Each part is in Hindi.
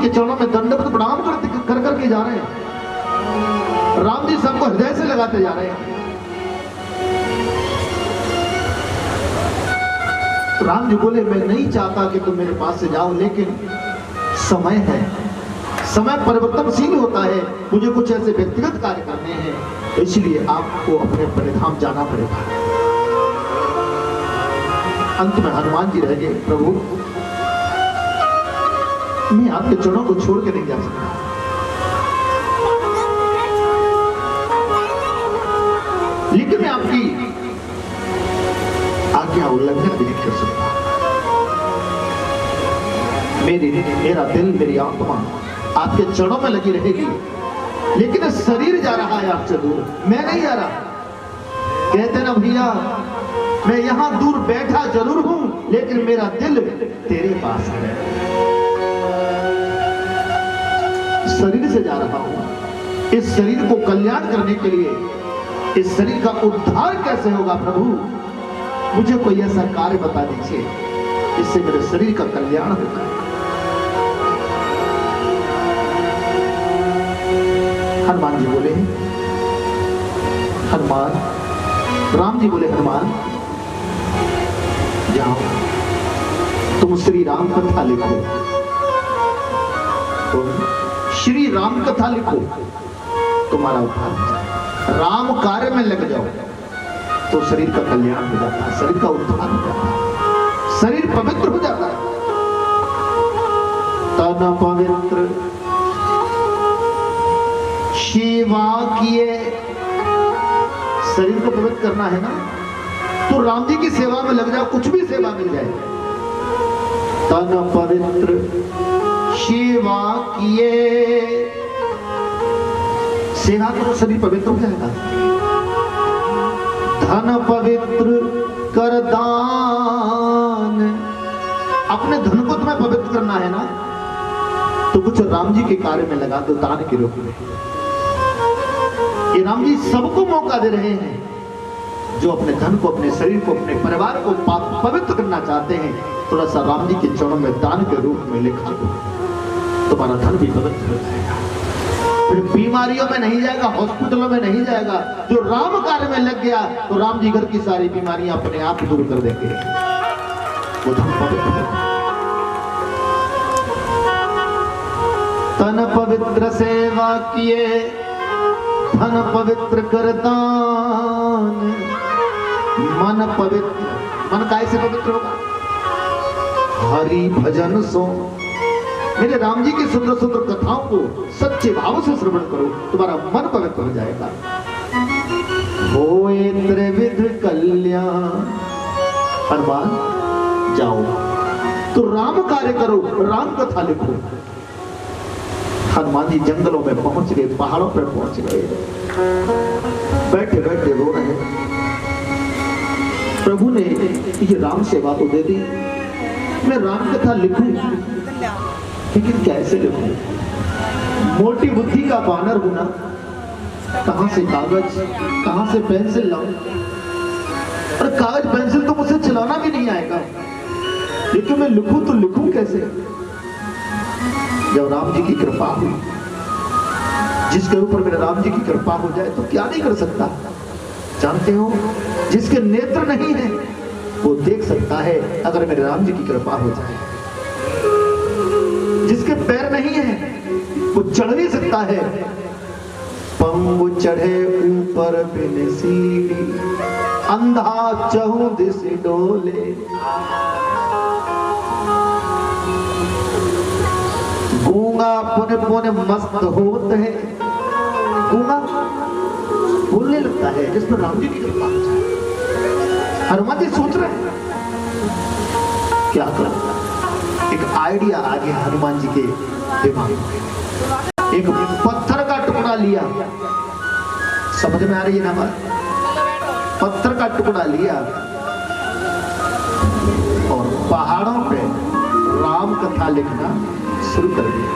के चरणों में दंडवत प्रणाम कर करके जा रहे हैं। राम जी सबको हृदय से लगाते जा रहे हैं। राम जी बोले मैं नहीं चाहता कि तुम मेरे पास से जाओ, लेकिन समय है, समय परिवर्तनशील होता है, मुझे कुछ ऐसे व्यक्तिगत कार्य करने हैं, तो इसलिए आपको अपने अपने धाम जाना पड़ेगा। अंत में हनुमान जी रह गए, प्रभु मैं आपके चरणों को छोड़ के नहीं जा सकता। लेकिन मैं आपकी आज्ञा उल्लंघन भी नहीं कर सकता। मेरा दिल, मेरी आत्मा आपके चरणों में लगी रहेगी, लेकिन शरीर जा रहा है आपसे दूर, मैं नहीं जा रहा। कहते ना भैया, मैं यहां दूर बैठा जरूर हूं, लेकिन मेरा दिल तेरे पास है। शरीर से जा रहा हूं, इस शरीर को कल्याण करने के लिए, इस शरीर का उद्धार कैसे होगा प्रभु, मुझे कोई ऐसा कार्य बता दीजिए जिससे मेरे शरीर का कल्याण होगा। हनुमान जी बोले, हनुमान, राम जी बोले हनुमान जाओ तुम श्री राम कथा लिखो, तो श्री राम कथा लिखो, तुम्हारा उद्धार हो जाए। राम कार्य में लग जाओ तो शरीर का कल्याण हो जाता है, शरीर का उद्धार हो जाता है, शरीर पवित्र हो जाता है। तन पवित्र सेवा किए, शरीर को पवित्र करना है ना, तो राम जी की सेवा में लग जाओ, कुछ भी सेवा मिल जाए। तन पवित्र सेवा किए, सेवा करो, शरीर पवित्र हो जाएगा। धन पवित्र कर दान, अपने धन को तुम्हें पवित्र करना है ना, तो कुछ राम जी के कार्य में लगा दो, दान के रूप में। ये राम जी सबको मौका दे रहे हैं, जो अपने धन को, अपने शरीर को, अपने परिवार को पवित्र करना चाहते हैं, थोड़ा सा राम जी के चरणों में दान के रूप में लिखा दो, तुम्हारा धन भी पवित्र हो जाएगा। फिर बीमारियों में नहीं जाएगा, हॉस्पिटलों में नहीं जाएगा। जो राम कार्य में लग गया तो राम जी घर की सारी बीमारियां अपने आप दूर कर देंगे, वो धन पवित्र है। तन पवित्र सेवा किए, धन पवित्र कर दान, मन पवित्र, मन कैसे पवित्र होगा, हरि भजन सो, मेरे राम जी की सुंदर सुंदर कथाओं को सच्चे भाव से श्रवण करो, तुम्हारा मन पवित्र हो जाएगा। होए त्रिविध कल्याण, हनुमान जाओ तो राम कार्य करो, राम कथा लिखो। हनुमान जी जंगलों में पहुंच गए, पहाड़ों पर पहुंच गए, बैठे बैठे रो रहे। प्रभु ने ये राम सेवा तो दे दी, मैं राम कथा लिखूं, लेकिन कैसे लिखूं, मोटी बुद्धि का बानर हूं ना, कहां से कागज, कहां से पेंसिल लाऊं, और कागज पेंसिल तो मुझसे चलाना भी नहीं आएगा, लेकिन मैं लिखूं तो लिखूं कैसे। जब राम जी की कृपा हुई, जिसके ऊपर मेरे राम जी की कृपा हो जाए तो क्या नहीं कर सकता। जानते हो, जिसके नेत्र नहीं है वो देख सकता है अगर मेरे राम जी की कृपा हो जाए। जिसके पैर नहीं है वो चढ़ नहीं सकता है। पंगु चढ़े ऊपर बिन सीढ़ी, अंधा चहु दिस डोले, गूंगा पुने पुने मस्त होते हैं। गूंगा बोलने लगता है जिसमें राम जी की कृपा हो जाए। हनुमान जी सोच रहे हैं क्या करूं। एक आइडिया आ गया हनुमान जी के दिमाग में। एक पत्थर का टुकड़ा लिया, समझ में आ रही है ना बात, पत्थर का टुकड़ा लिया और पहाड़ों पे राम कथा लिखना शुरू कर दिया।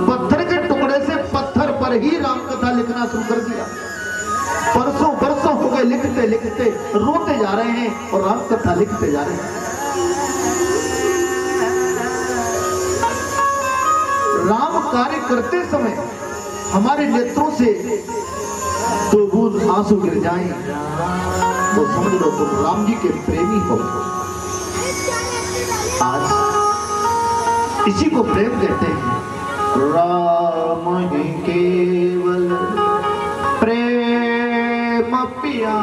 पत्थर के टुकड़े से पत्थर पर ही राम कथा लिखना शुरू कर दिया। बरसों बरसों हो गए लिखते लिखते, रोते जा रहे हैं और राम कथा लिखते जा रहे हैं। कार्य करते समय हमारे नेत्रों से दो बूंद आंसू गिर जाएं तो समझ लो तुम राम जी के प्रेमी हो। आज इसी को प्रेम कहते हैं। राम ही केवल प्रेम प्यारा,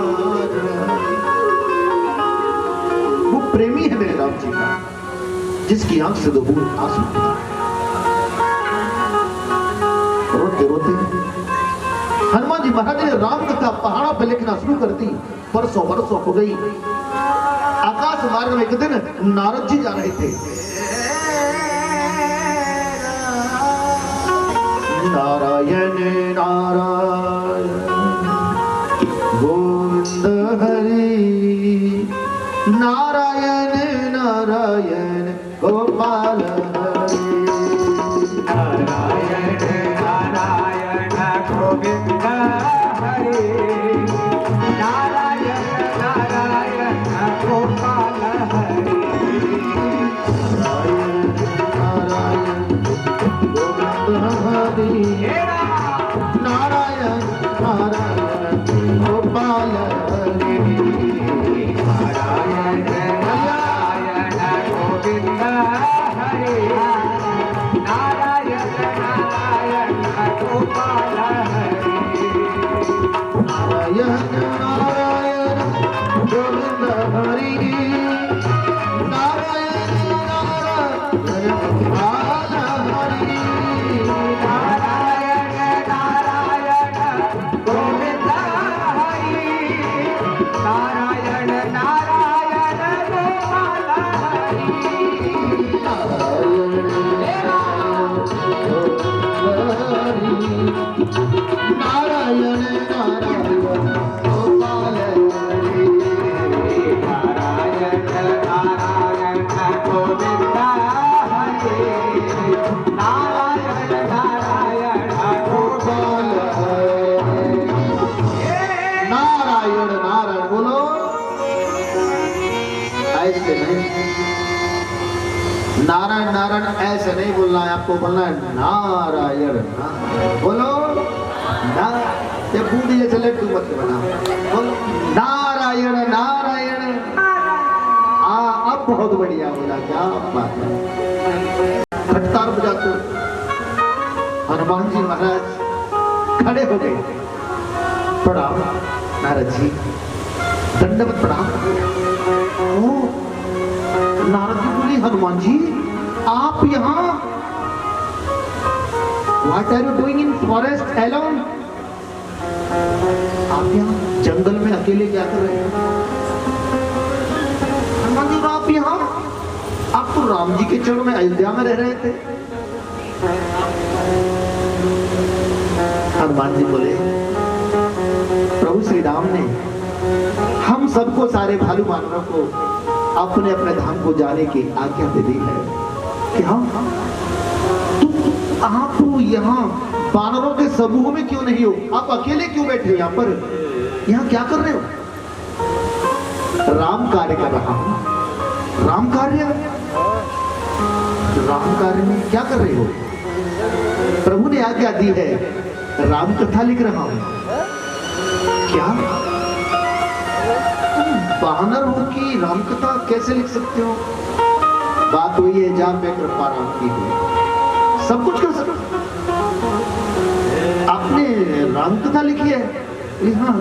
वो प्रेमी है मेरे राम जी का, जिसकी आंख से दो बूंद आंसू रोते रोते हनुमान जी महाराज ने राम कथा पहाड़ों पर लिखना शुरू कर दी। परसों बरसों हो गई। आकाश मार्ग में एक दिन नारद जी जा रहे थे। नारायण नारायण गोविंद हरि, नारायण नारायण गोपाल हरि, नारायण नारायण गोविंद हरि, नारायण नारायण गोपाल हरि, नारायण गोविंद हरि, नारायण नारायण गोपाल हरि, नारायण नारायण गोविंद हरि, नारायण नारायण गोपाल हरि, नारायण नारायण गोविंद हरि, नारायण नारायण गोपाल हरि, नारायण नारायण गोविंद हरि, नारायण नारायण गोपाल हरि, नारायण नारायण गोपाल हरि, नारायण नारायण गोविंद हरि, नारायण नारायण गोपाल नारायण नारायण बोलो। ऐसे नहीं, नारायण नारायण ऐसे नहीं बोलना है, आपको बोलना है नारायण नारायण। बोलो ना, ये बूढ़ी जैसे लड्डू मत बना, बोलो नारायण नारायण। अब बहुत बढ़िया बोला, क्या बात है। खट्टार बजाते हनुमान जी महाराज खड़े हो गए। प्रणाम नारद जी, दंडवत प्रणाम। ओ नारद जी बोले, हनुमान जी आप यहाँ What are you doing in forest alone? आप यहाँ जंगल में अकेले क्या कर रहे हैं? हनुमान जी आप यहाँ, आप तो राम जी के चरणों में अयोध्या में रह रहे थे। हनुमान जी बोले, प्रभु श्री राम ने हम सबको, सारे भालू मानवों को अपने अपने धाम को जाने की आज्ञा दे दी है कि हम आप यहाँ बानरों के समूह में क्यों नहीं हो? आप अकेले क्यों बैठे हो यहाँ पर? यहाँ क्या कर रहे हो? राम कार्य कर रहा हूं। राम कार्य? राम कार्य में क्या कर रहे हो? प्रभु ने आज्ञा दी है, राम कथा लिख रहा हूं। क्या बानर हो कि राम कथा कैसे लिख सकते हो? बात वही है जहां पे कृपा राम की हुई, सब कुछ कर सकते। आपने राम कथा लिखी है? हाँ।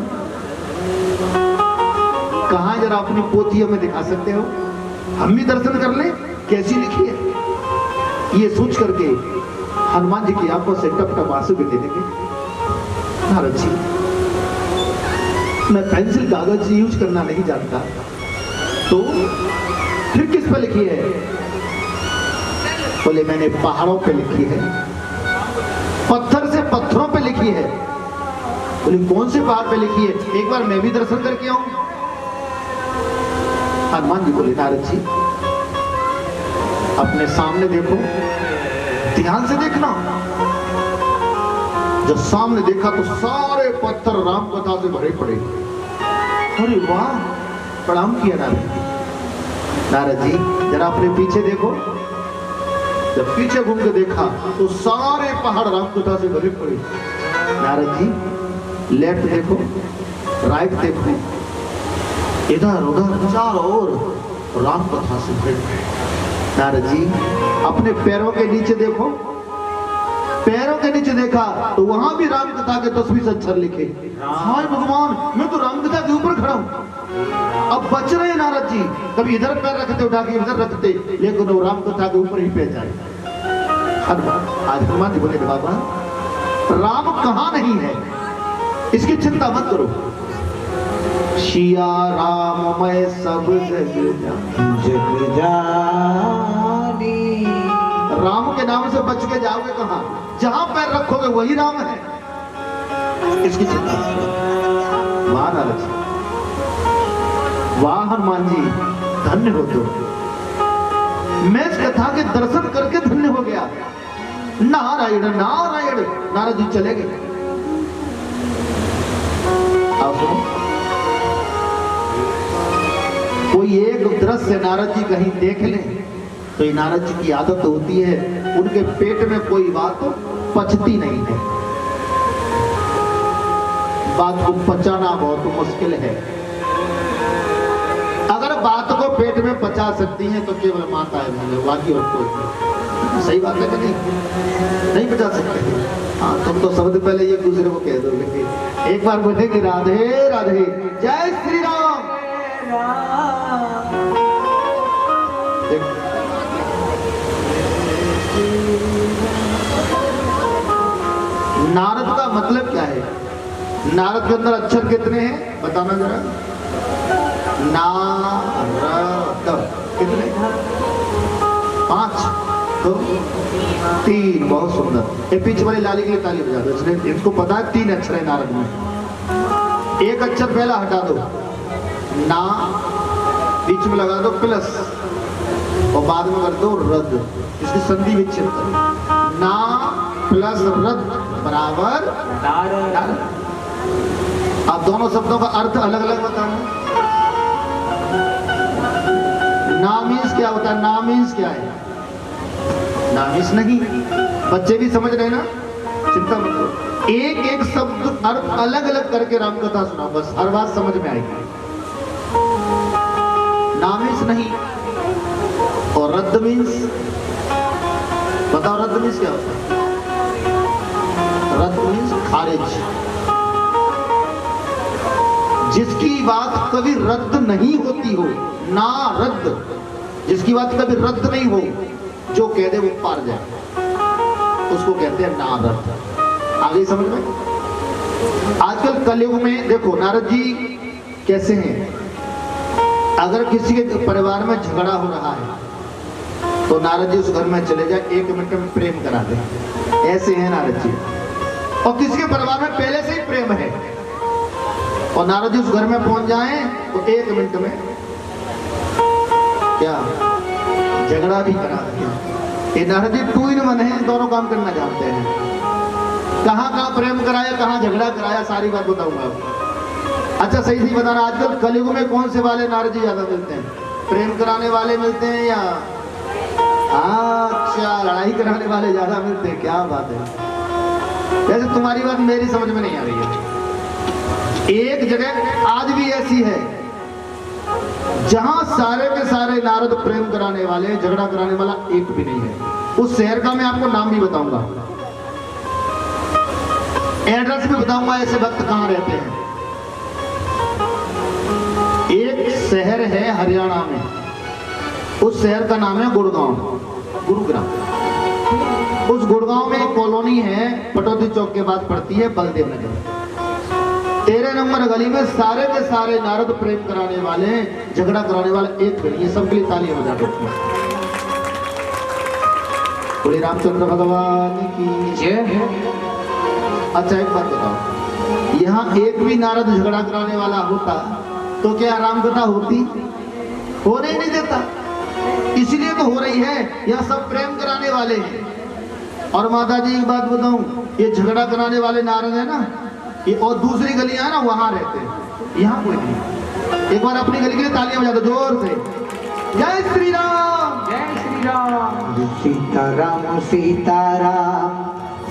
कहां, जरा अपनी पोथियों में दिखा सकते हो? हम भी दर्शन कर ले कैसी लिखी है। ये सोच करके हनुमान जी की आंखों से टप टप आंसू गिरने लगे। नारद जी, मैं पेंसिल कागज यूज करना नहीं जानता, तो फिर किस पर लिखी है? बोले मैंने पहाड़ों पे लिखी है, पत्थर से पत्थरों पे लिखी है। बोले कौन से पहाड़ पे लिखी है? एक बार मैं भी दर्शन करके आऊं। हनुमान जी बोले, नारद जी अपने सामने देखो, ध्यान से देखना। जब सामने देखा तो सारे पत्थर राम कथा से भरे पड़े। अरे वाह, प्रणाम किया नारद। नारद जी जरा अपने पीछे देखो, जब पीछे घूम के देखा तो सारे पहाड़ रामकथा से भरे पड़े। नारद जी लेफ्ट देखो, राइट देखो, इधर उधर चारों ओर रामकथा से भरे पड़े। नारद जी अपने पैरों के नीचे देखो, पैरों के नीचे देखा तो वहां भी रामकथा के तस्वीर अक्षर लिखे। हाय भगवान, मैं तो रामकथा के ऊपर खड़ा हूं। अब बच रहे नारद जी, कभी इधर पैर रखते उठा के इधर रखते, लेकिन वो रामकथा के ऊपर ही पैर जाए। आज हनुमान जी बोले बाबा राम कहां नहीं है, इसकी चिंता मत करो। सिया राम मैं सब जग जानी। राम के नाम से बच के जाओगे कहां? जहां पैर रखोगे वही राम है, इसकी चिंता मत करो। वाह नारद जी, वाह हनुमान जी, धन्य हो तो। मैं इस कथा के दर्शन करके धन्य हो गया। नारायण नारायण। नारद जी चले गए। आप सुनो, कोई एक दृश्य नारद जी कहीं देख लें तो ये नारद जी की आदत होती है, उनके पेट में कोई बात पचती नहीं है। बात को पचाना बहुत मुश्किल है। अगर बात को पेट में पचा सकती हैं तो केवल माता है, बाकी और कोई। सही बात है कि नहीं पचा सकते। हाँ, तुम तो सबसे पहले ये दूसरे को कह दोगे। एक बार बोलेंगे राधे राधे, जय श्री राम। नारद का मतलब क्या है? नारद के अंदर अक्षर कितने हैं बताना जरा। नारद कितने? 5, 2, 3। बहुत सुंदर। ये पीछे वाली लाली के लिए ताली बजा दो। इसने इसको पता है 3 अक्षर है नारद में। एक अक्षर पहला हटा दो, ना, बीच में लगा दो प्लस और बाद में कर दो रद। इसकी संधि विच्छेद करो। ना प्लस रद बराबर नारद। अब दोनों शब्दों का अर्थ अलग अलग बताना। ना मीन्स क्या होता है? ना मीन्स क्या है? ना मीन्स नहीं। बच्चे भी समझ रहे ना, चिंता मत करो। एक एक शब्द अर्थ अलग अलग करके रामकथा सुनाओ, बस हर बात समझ में आएगी। ना मीन्स नहीं और रद्द मीन्स बताओ। रद्द मीन्स क्या होता है? रद्द मीन्स खारिज। जिसकी बात कभी रद्द नहीं होती हो, ना रद्द, जिसकी बात कभी रद्द नहीं हो, जो कह दे वो पार जाए, उसको कहते हैं ना रद्द। आगे समझ में? आजकल कलयुग में देखो नारद जी कैसे हैं। अगर किसी के परिवार में झगड़ा हो रहा है तो नारद जी उस घर में चले जाए, 1 मिनट में प्रेम करा दे। ऐसे हैं नारद जी। और किसी के परिवार में पहले से ही प्रेम है और नारद जी उस घर में पहुंच जाएं तो 1 मिनट में क्या झगड़ा भी करा दें। ये नारद जी 2 in 1 है, दोनों काम करना जानते हैं। कहां कहां प्रेम कराया, कहां झगड़ा कराया, सारी बात बताऊंगा आपको। अच्छा सही सही बताना, आजकल कलयुग में कौन से वाले नारद जी ज्यादा मिलते हैं? प्रेम कराने वाले मिलते हैं या अच्छा लड़ाई कराने वाले ज्यादा मिलते हैं? क्या बात है। वैसे तुम्हारी बात मेरी समझ में नहीं आ रही है। एक जगह आज भी ऐसी है जहां सारे के सारे नारद प्रेम कराने वाले, झगड़ा कराने वाला एक भी नहीं है। उस शहर का मैं आपको नाम भी बताऊंगा, एड्रेस भी बताऊंगा, ऐसे भक्त कहां रहते हैं। एक शहर है हरियाणा में, उस शहर का नाम है गुड़गांव, गुरुग्राम। उस गुड़गांव में एक कॉलोनी है, पटौदी चौक के बाद पड़ती है बलदेव नगर। 13 नंबर गली में सारे के सारे नारद प्रेम कराने वाले, झगड़ा कराने वाले एक गली। ये सबके लिए तालियां बजा दो। बोले रामचंद्र भगवान की जय। अच्छा एक बात बताओ, यहाँ एक भी नारद झगड़ा कराने वाला होता तो क्या रामकथा होती? होने ही नहीं देता। इसलिए तो हो रही है, यहाँ सब प्रेम कराने वाले हैं। और माता जी एक बात बताऊं, ये झगड़ा कराने वाले नारद है ना, ये और दूसरी गलियां है ना, वहां रहते हैं, यहाँ कोई नहीं। एक बार अपनी गली के लिए तालियां बजा दो जोर से। जय श्री राम, जय श्री राम। सीताराम सीताराम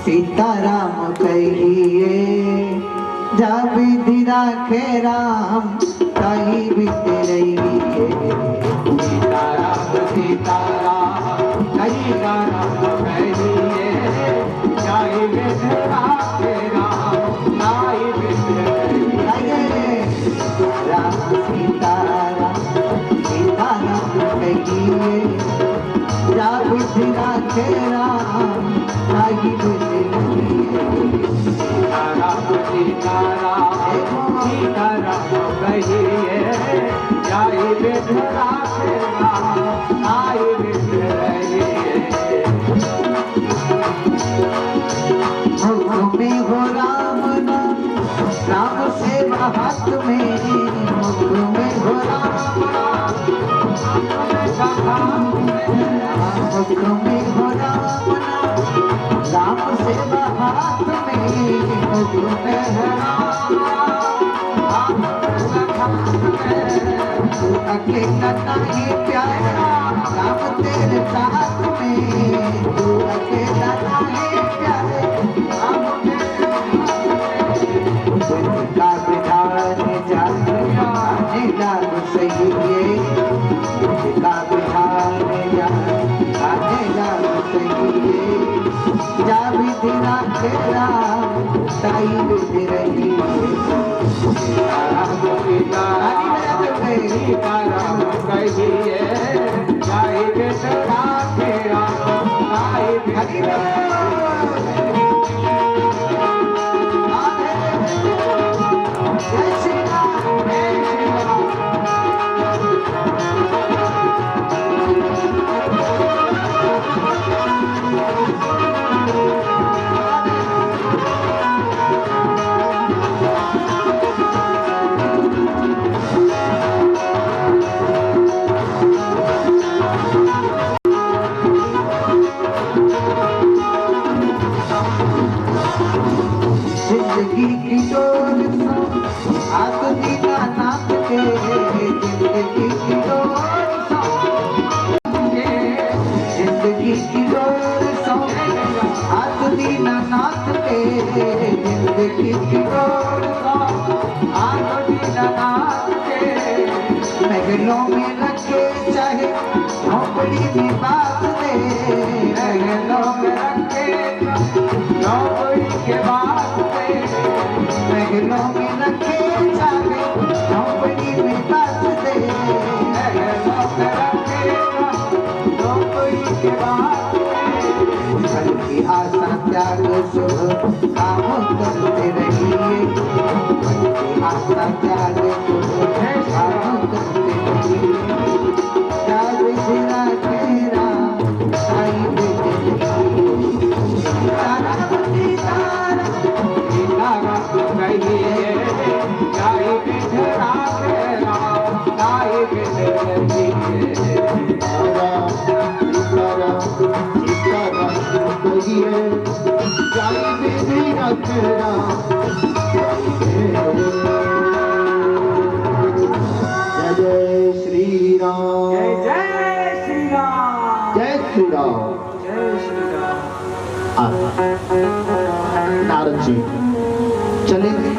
सीताराम कहिए, जा विधि राखे राम ताई विधि रहिए। सीताराम सीताराम सीताराम कहिए, जा विधि राखे राम ताई विधि रहिए। राम सीताराम सीताराम कहिए, जा विधि राखे राम ताई विधि रहिए। सीताराम सीताराम सीताराम कहिए, जा विधि राखे राम ताई विधि रहिए। मुख में हो राम नाम, राम से हाथ में, मुख में हो राम नाम, मुख में हो राम नाम, राम से हाथ में, मुख में है राम नाम, तू अकेला नहीं प्यारा, राम तेरे साथ में, तू अकेला नहीं प्यारे, राम तेरे का विधान जाने लागू सही है, का विधान जाने लागू सही है। जा विधि राखे राम ताई विधि रहिए। सीताराम सीताराम कहिए, जा विधि राखे राम ताई विधि रहिए। जय श्री राम जय श्री राम। जिंदगी की डोर सो हाथ दीना नाथ के, जिंदगी की डोर सो, जिंदगी की डोर सो हाथ दीना नाथ के, जिंदगी की डोर सो हाथ दीना नाथ के। महलों में रखे चाहे झोपड़ी में बात दे, महलों में रखे झोपड़ी के बात दे, महलों में रखे चाहे झोपड़ी में बात दे, महलों में रखे झोपड़ी के बात दे। फल की आशा त्याग शुभ काम करते रहिए, फल की आशा त्याग शुभ काम करते रहिए। जा विधि राखे राम ताई विधि रहिए। सीताराम सीताराम सीताराम कहिए, जा विधि राखे राम ताई विधि रहिए। सीताराम सीताराम सीताराम कहिए, जा विधि राखे राम जय जय श्री राम जय श्री राम जय श्री राम। जय श्री राम। नारद जी चले गए।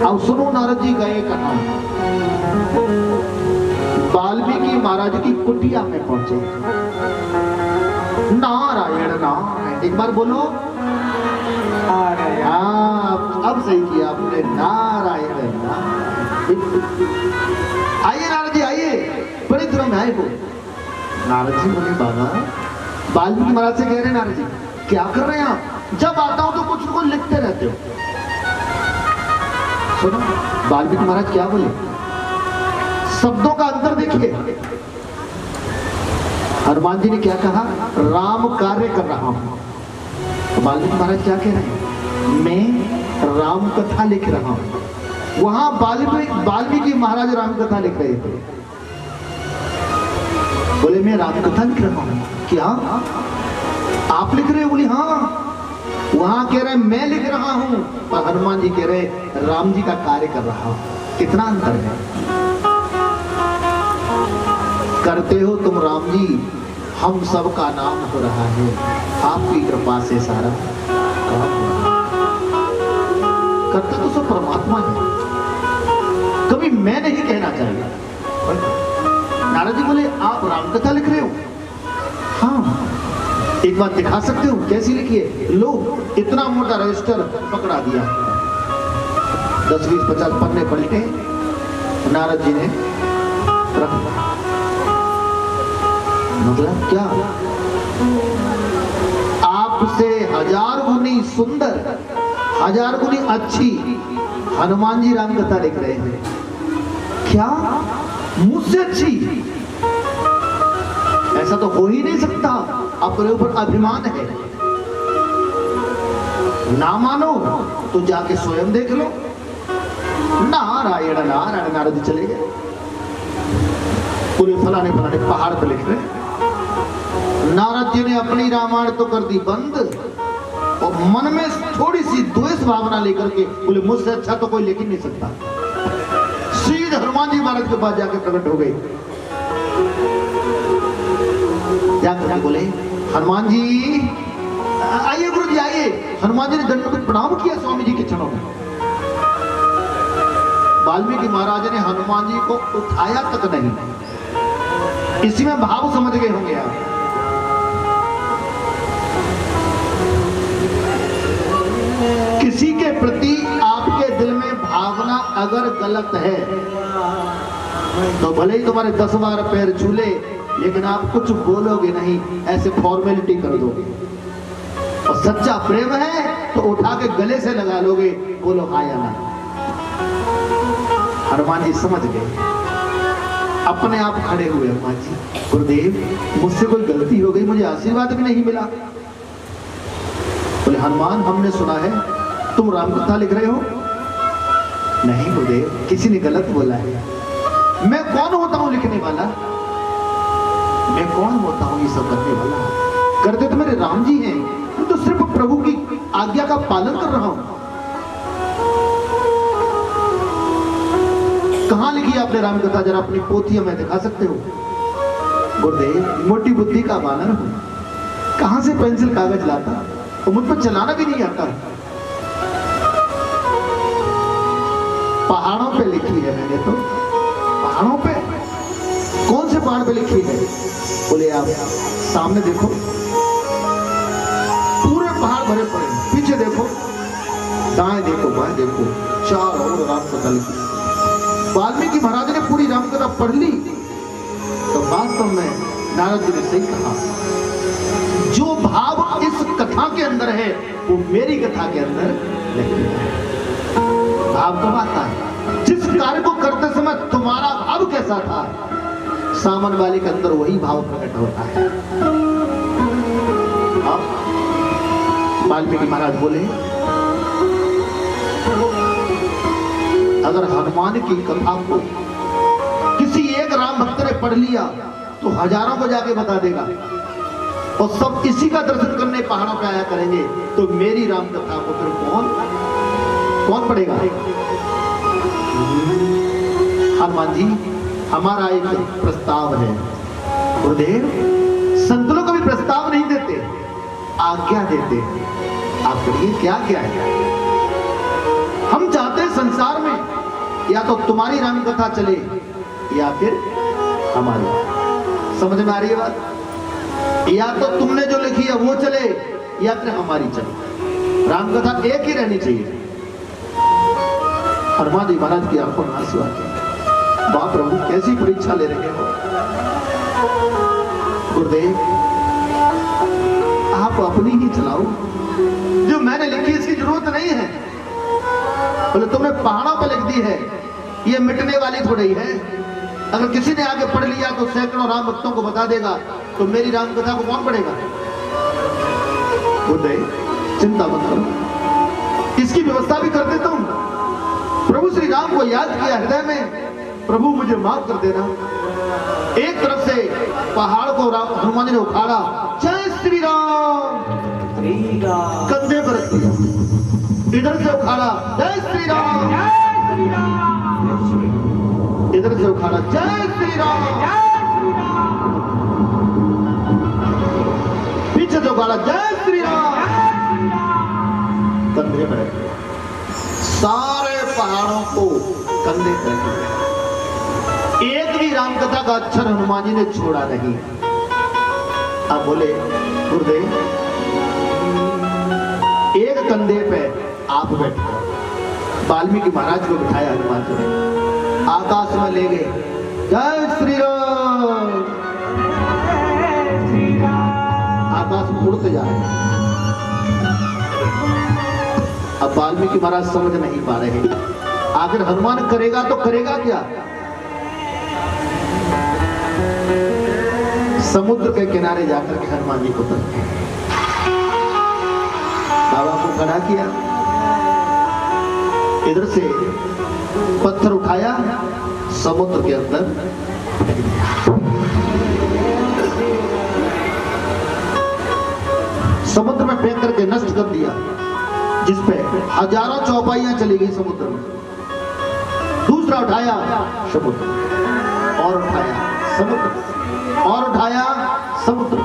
अब सुनो, नारद जी गए कहाँ? वाल्मीकि महाराज की कुटिया में पहुंचे। नारायण नारायण, एक बार बोलो। अब सही किया आपने, नारायण नारायण। आइए नारद जी आइए, बड़ी दूर में आए वो। नारद जी बोले बाबा, वाल्मीकि महाराज से कह रहे नारद जी क्या कर रहे हैं आप? जब आता हूं तो कुछ कुछ लिखते रहते हो। सुनो वाल्मीकि महाराज क्या बोले, शब्दों का अंतर देखिए। हनुमान जी ने क्या कहा, राम कार्य कर रहा हूं। तो वाल्मीकि महाराज क्या कह रहे हैं, मैं राम कथा लिख रहा हूं। वहां वाल्मीकि महाराज राम कथा लिख रहे थे। बोले मैं राम कथा लिख रहा हूं। क्या आप लिख रहे हो? बोले हाँ। वहां कह रहे मैं लिख रहा हूं, पर हनुमान जी कह रहे राम जी का कार्य कर रहा हूं। कितना अंतर है। करते हो तुम राम जी हम सबका नाम हो रहा है, आपकी कृपा से सारा काम हो रहा है। करता तो सब परमात्मा है, कभी मैं नहीं कहना चाहिए। नारद जी बोले आप रामकथा लिख रहे हो? हाँ, एक बात दिखा सकते हो? कैसी लिखी है? लो, इतना मोटा रजिस्टर पकड़ा दिया, 10, 20, 50 पन्ने पलटे, नारद जी ने रख दिया। मतलब क्या? आपसे 1000 गुनी सुंदर, 1000 गुनी अच्छी हनुमान जी राम कथा लिख रहे हैं। क्या? मुझसे अच्छी? ऐसा तो हो ही नहीं सकता। अपने ऊपर अभिमान है। ना मानो तो जाके स्वयं देख लो। नारायण नारायण। नारद जी चले गए, पूरे फलाने फलाने पहाड़ पर लिख रहे। नारद जी ने अपनी रामायण तो कर दी बंद, और मन में थोड़ी सी द्वेष भावना लेकर के बोले मुझसे अच्छा तो कोई लिख ही नहीं सकता। सीधे हनुमान जी महाराज के पास जाके प्रकट हो गए। जाकर के बोले हनुमान जी आइए, गुरु जी आइए। हनुमान जी ने दंडवत प्रणाम किया स्वामी जी के चरणों में। वाल्मीकि महाराज ने हनुमान जी को उठाया तक नहीं, इसी में भाव समझ गए होंगे आप। किसी के प्रति आपके दिल में भावना अगर गलत है तो भले ही तुम्हारे 10 बार पैर झूले, लेकिन आप कुछ बोलोगे नहीं, ऐसे फॉर्मेलिटी कर दोगे। और सच्चा प्रेम है तो उठा के गले से लगा लोगे, बोलो हाँ या ना। हनुमान जी समझ गए, अपने आप खड़े हुए। हनुमान जी, गुरुदेव मुझसे कोई गलती हो गई, मुझे आशीर्वाद भी नहीं मिला। बोले हनुमान हमने सुना है तुम रामकथा लिख रहे हो। नहीं गुरुदेव, किसी ने गलत बोला है। मैं कौन होता हूं लिखने वाला? मैं कौन होता हूं ये सब करने वाला? करते तो मेरे राम जी हैं, मैं तो सिर्फ प्रभु की आज्ञा का पालन कर रहा हूं। कहां लिखी आपने रामकथा? जरा अपनी पोथी में दिखा सकते हो? गुरुदेव मोटी बुद्धि का बानर हूं, कहां से पेंसिल कागज लाता, और मुझ पर चलाना भी नहीं आता। पहाड़ों पे लिखी है मैंने तो। पहाड़ों पे? कौन से पहाड़ पे लिखी है? बोले आप सामने देखो, पूरे पहाड़ भरे पड़े, पीछे देखो, दाएं देखो, बाएं देखो, चारों ओर रामकथा लिखी। वाल्मीकि महाराज ने पूरी रामकथा पढ़ ली तो वास्तव में नारद जी ने सही कहा, जो भाव इस कथा के अंदर है वो मेरी कथा के अंदर नहीं है। भाव कब आता है? जिस कार्य को करते समय तुम्हारा भाव कैसा था, सामन वाले के अंदर वही भाव प्रकट होता है। वाल्मीकि महाराज बोले अगर हनुमान की कथा को किसी एक राम भक्त ने पढ़ लिया तो हजारों को जाके बता देगा, और सब इसी का दर्शन करने पहाड़ों पे आया करेंगे। तो मेरी राम कथा को फिर कौन पढ़ेगा? हनुमान जी हमारा एक प्रस्ताव है। गुरुदेव संत लोग कभी प्रस्ताव नहीं देते, आज्ञा देते। आप करिए क्या क्या है? हम चाहते हैं संसार में या तो तुम्हारी राम कथा चले या फिर हमारी। समझ में आ रही है बात? या तो तुमने जो लिखी है वो चले या फिर हमारी चले। राम कथा एक ही रहनी चाहिए। हनुमान जी महाराज की आंखों में आंसू आ गए। बाप प्रभु कैसी परीक्षा ले रहे हो? गुरुदेव आप अपनी ही चलाओ, जो मैंने लिखी इसकी जरूरत नहीं है। बोले तुमने पहाड़ों पर लिख दी है, ये मिटने वाली थोड़ी है। अगर किसी ने आगे पढ़ लिया तो सैकड़ों राम भक्तों को बता देगा, तो मेरी राम कथा को कौन पढ़ेगा? गुरुदेव चिंता मत करो, इसकी व्यवस्था भी कर देता हूं। प्रभु श्री राम को याद किया हृदय में, प्रभु मुझे माफ कर देना। एक तरफ से पहाड़ को हनुमान जी ने उखाड़ा, जय श्री राम, कंधे पर रख दिया। इधर से उखाड़ा, जय श्री राम, इधर से उखाड़ा, जय श्री राम। पीछे जो गाड़ा जय श्री राम कंधे पर रख लिया, सारे पहाड़ों को कंधे पर रख लिया। एक भी राम कथा का अक्षर हनुमान जी ने छोड़ा नहीं। अब बोले गुरुदेव एक कंधे पे आप बैठे। वाल्मीकि महाराज को बिठाया हनुमान जी ने, आकाश में ले गए, जय श्री राम। आकाश में उड़ते जा रहे हैं। अब वाल्मीकि महाराज समझ नहीं पा रहे, आखिर हनुमान करेगा तो करेगा क्या। समुद्र के किनारे जाकर के हनुमान जी को उतरते, बाबा को खड़ा किया, इधर से पत्थर उठाया, समुद्र के अंदर फेंक दिया। समुद्र में फेंक करके नष्ट कर दिया, जिसपे हजारों चौपाइयां चली गई समुद्र में। दूसरा उठाया समुद्र, और उठाया समुद्र, और उठाया समुद्र।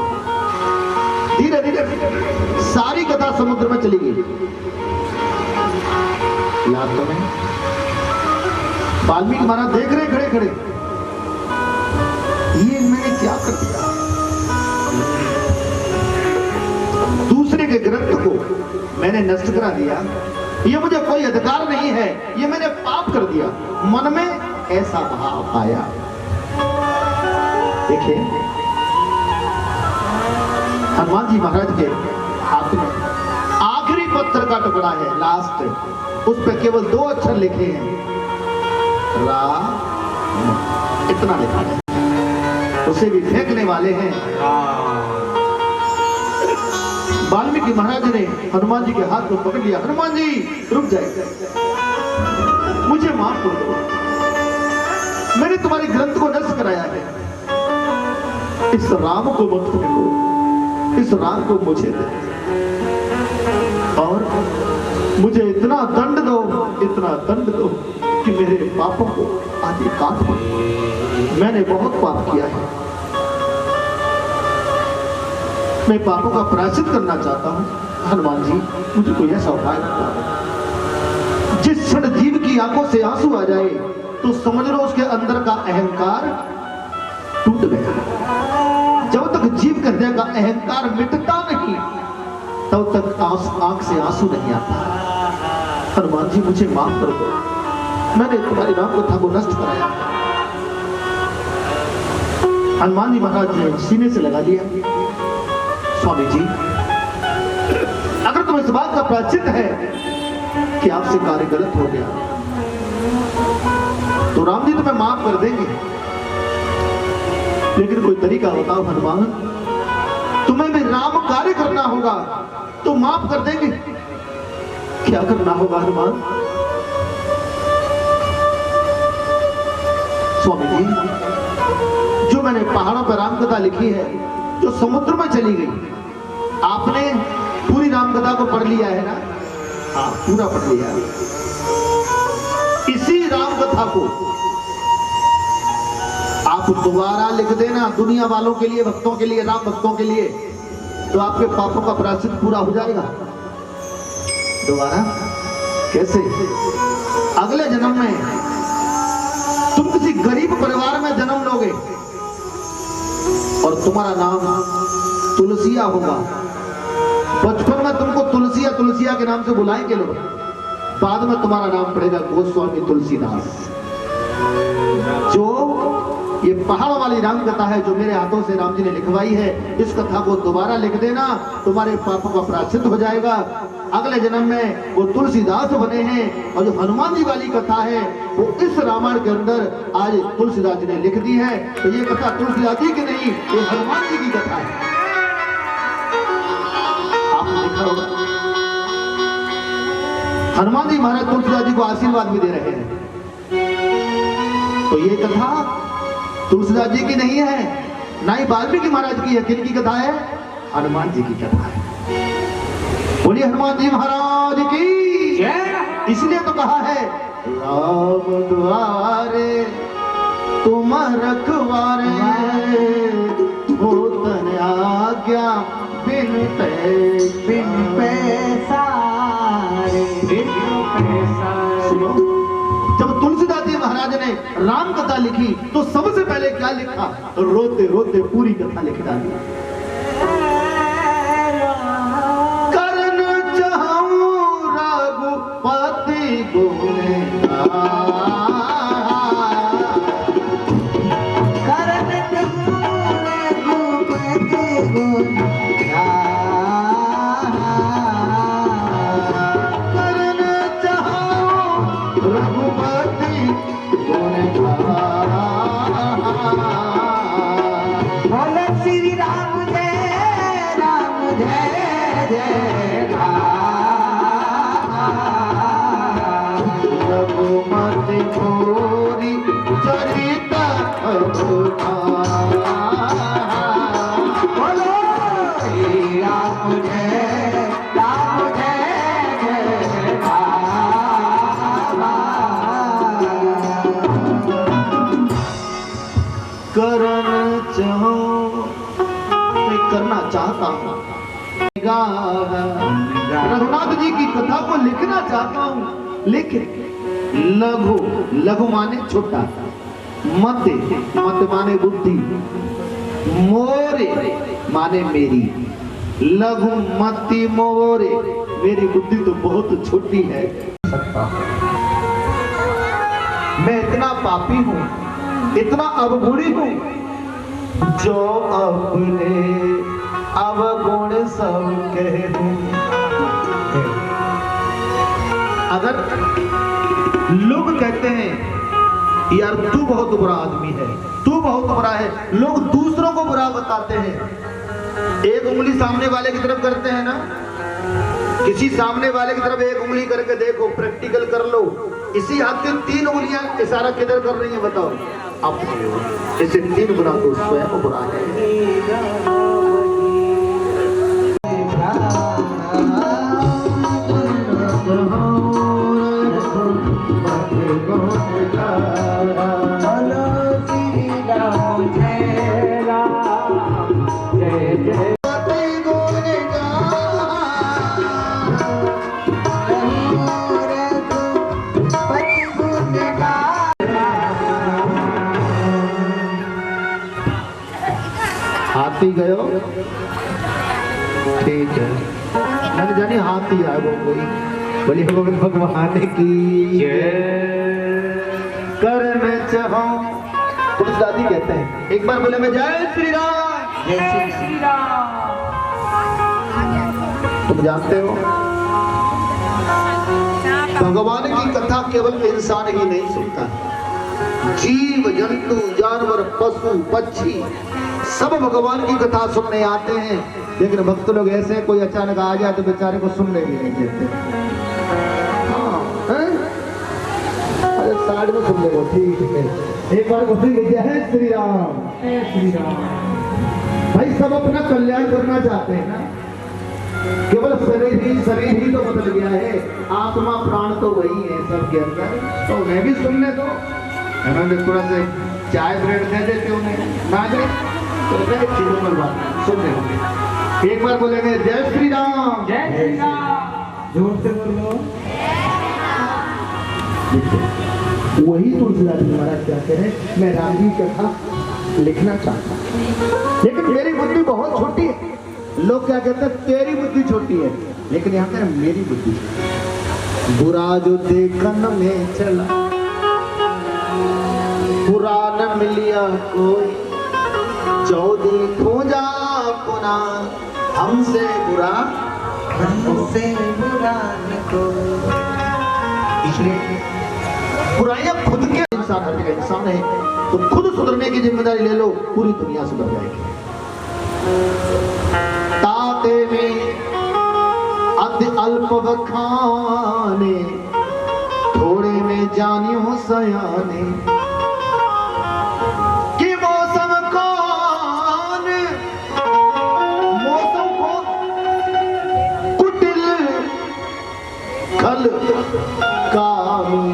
धीरे धीरे सारी कथा समुद्र में चली गई। याद तो नहीं। वाल्मीकि महाराज देख रहे खड़े खड़े, ये मैंने क्या कर दिया। दूसरे के ग्रंथ को मैंने नष्ट करा दिया, ये मुझे कोई अधिकार नहीं है, ये मैंने पाप कर दिया। मन में ऐसा भाव आया। देखिए हनुमान जी महाराज के हाथ में आखिरी पत्थर का टुकड़ा है, लास्ट, उस पर केवल 2 अक्षर लिखे हैं, राम, इतना लिखा है। उसे भी फेंकने वाले हैं। वाल्मीकि महाराज ने हनुमान जी के हाथ को पकड़ लिया। हनुमान जी रुक जाए, मुझे माफ कर दो, मैंने तुम्हारे ग्रंथ को नष्ट कराया है। इस राम को मत फेंको, इस राम को मुझे दे, और मुझे इतना दंड दो, इतना दंड दो कि मेरे पापों को आदि काट पड़े। मैंने बहुत पाप किया है, मैं पापों का प्रायश्चित करना चाहता हूं। हनुमान जी मुझे कोई ऐसा उपाय बताओ। जिस क्षण जीव की आंखों से आंसू आ जाए तो समझ लो उसके अंदर का अहंकार टूट गया। जब तक जीव के हृदय का अहंकार मिटता नहीं, तब तक आंख से आंसू नहीं आता। हनुमान जी मुझे माफ कर दो, मैंने तुम्हारी राम कथा को नष्ट कराया। हनुमान जी महाराज ने सीने से लगा लिया, स्वामी जी अगर तुम इस बात का प्रायश्चित है कि आपसे कार्य गलत हो गया, तो राम जी तुम्हें माफ कर देंगे, लेकिन कोई तरीका बताओ हनुमान, तुम्हें भी राम कार्य करना होगा तो माफ कर देंगे। क्या करना होगा हनुमान? स्वामी जी, जो मैंने पहाड़ों पर राम कथा लिखी है, जो समुद्र में चली गई, आपने पूरी राम कथा को पढ़ लिया है ना? हाँ, पूरा पढ़ लिया। इसी राम कथा को आप दोबारा लिख देना दुनिया वालों के लिए, भक्तों के लिए, राम भक्तों के लिए, तो आपके पापों का प्रायश्चित पूरा हो जाएगा। दोबारा कैसे? अगले जन्म में तुम किसी गरीब परिवार में जन्म लोगे और तुम्हारा नाम तुलसिया होगा। बचपन में तुमको तुलसिया तुलसिया के नाम से बुलाएंगे लोग, बाद में तुम्हारा नाम पड़ेगा गोस्वामी तुलसीदास। जो ये पहाड़ वाली राम कथा है, जो मेरे हाथों से राम जी ने लिखवाई है, इस कथा को दोबारा लिख देना, तुम्हारे पापों का प्रायश्चित हो जाएगा। अगले जन्म में वो तुलसीदास बने हैं, और जो हनुमान जी वाली कथा है वो इस रामायण के अंदर आज तुलसीदास जी ने लिख दी है। तो ये कथा तुलसीदास जी की नहीं, ये हनुमान जी की कथा है। आपने देखा होगा हनुमान जी महाराज तुलसीदास जी को आशीर्वाद भी दे रहे हैं। तो ये कथा तुलसीदास जी की नहीं है, ना ही वाल्मीकि महाराज की है। किन की कथा है? हनुमान जी की कथा है। बोलिए हनुमान जी महाराज की जय। इसलिए तो कहा है, राम द्वारे तुम रखवारे, हो तन आज्ञा बिन पैसारे सुनो, जब तुलसीदास जी महाराज ने राम कथा लिखी तो सबसे पहले क्या लिखा? रोते रोते पूरी कथा लिख डाली। करण चाहूं रघुपति गुण करना चाहता हूँ, रघुनाथ जी की कथा को लिखना चाहता हूँ, लेकिन लघु, लघु माने छोटा, मत माने बुद्धि, मोरे माने मेरी, लघु मति मोरे, मेरी बुद्धि तो बहुत छोटी है। मैं इतना पापी हूँ, इतना अवगुणी हूँ, जो अपने अवगुण सब कहूं। अगर लोग कहते हैं यार तू बहुत बुरा आदमी है, तू बहुत बुरा है, लोग दूसरों को बुरा बताते हैं। एक उंगली सामने वाले की तरफ करते हैं ना, किसी सामने वाले की तरफ एक उंगली करके देखो, प्रैक्टिकल कर लो। इसी हाथ के 3 उंगलियां इशारा किधर कर रही हैं बताओ? अपने ओर। इसे 3 गुना तो स्वयं बुरा है। हाथी गयो, ठीक है, मैंने जानी हाथी आ गो कोई। बोली भगवान की करन चाहो। तुलसीदास जी कहते हैं, एक बार बोले मैं जय श्री राम, जय श्री राम। तुम जानते हो भगवान की कथा केवल इंसान ही नहीं सुनता, जीव जंतु जानवर पशु पक्षी सब भगवान की कथा सुनने आते हैं। लेकिन भक्त लोग ऐसे कोई अचानक आ जाए तो बेचारे को सुनने भी नहीं देते। अरे साइड में सुन लेगो, ठीक है। एक बार बोलेंगे जय श्री राम, जय श्री राम। भाई सब अपना कल्याण करना चाहते हैं ना, केवल शरीर ही तो बदल गया है, आत्मा प्राण तो वही है सबके अंदर। तो उन्हें भी सुनने दो, उन्होंने थोड़ा सा चाय ब्रेड दे देते उन्हें ना जाए तो चीजों पर बात सुन रहे होंगे। एक बार बोलेंगे जय श्री राम, जय श्री राम। जोर से बोलो। वही तुलसीदास जी महाराज कहते हैं, मैं राम जी की कथा लिखना चाहता हूँ, लेकिन मेरी बुद्धि बहुत छोटी है। लोग क्या कहते हैं तेरी बुद्धि छोटी है, लेकिन यहाँ पे मेरी बुद्धि। बुरा जो देखन में चला, बुरा न मिलिया कोई, चौधरी खोजा पुना, हमसे बुरा इसलिए बुराइयां खुद के इंसान, हर जगह इंसान है, तो खुद सुधरने की जिम्मेदारी ले लो, पूरी दुनिया सुधर जाएगी। ताते में अति अल्प बखाने, थोड़े में जानियो सयाने, कि मौसम कौन, मौसम को कुटिल खल कामी,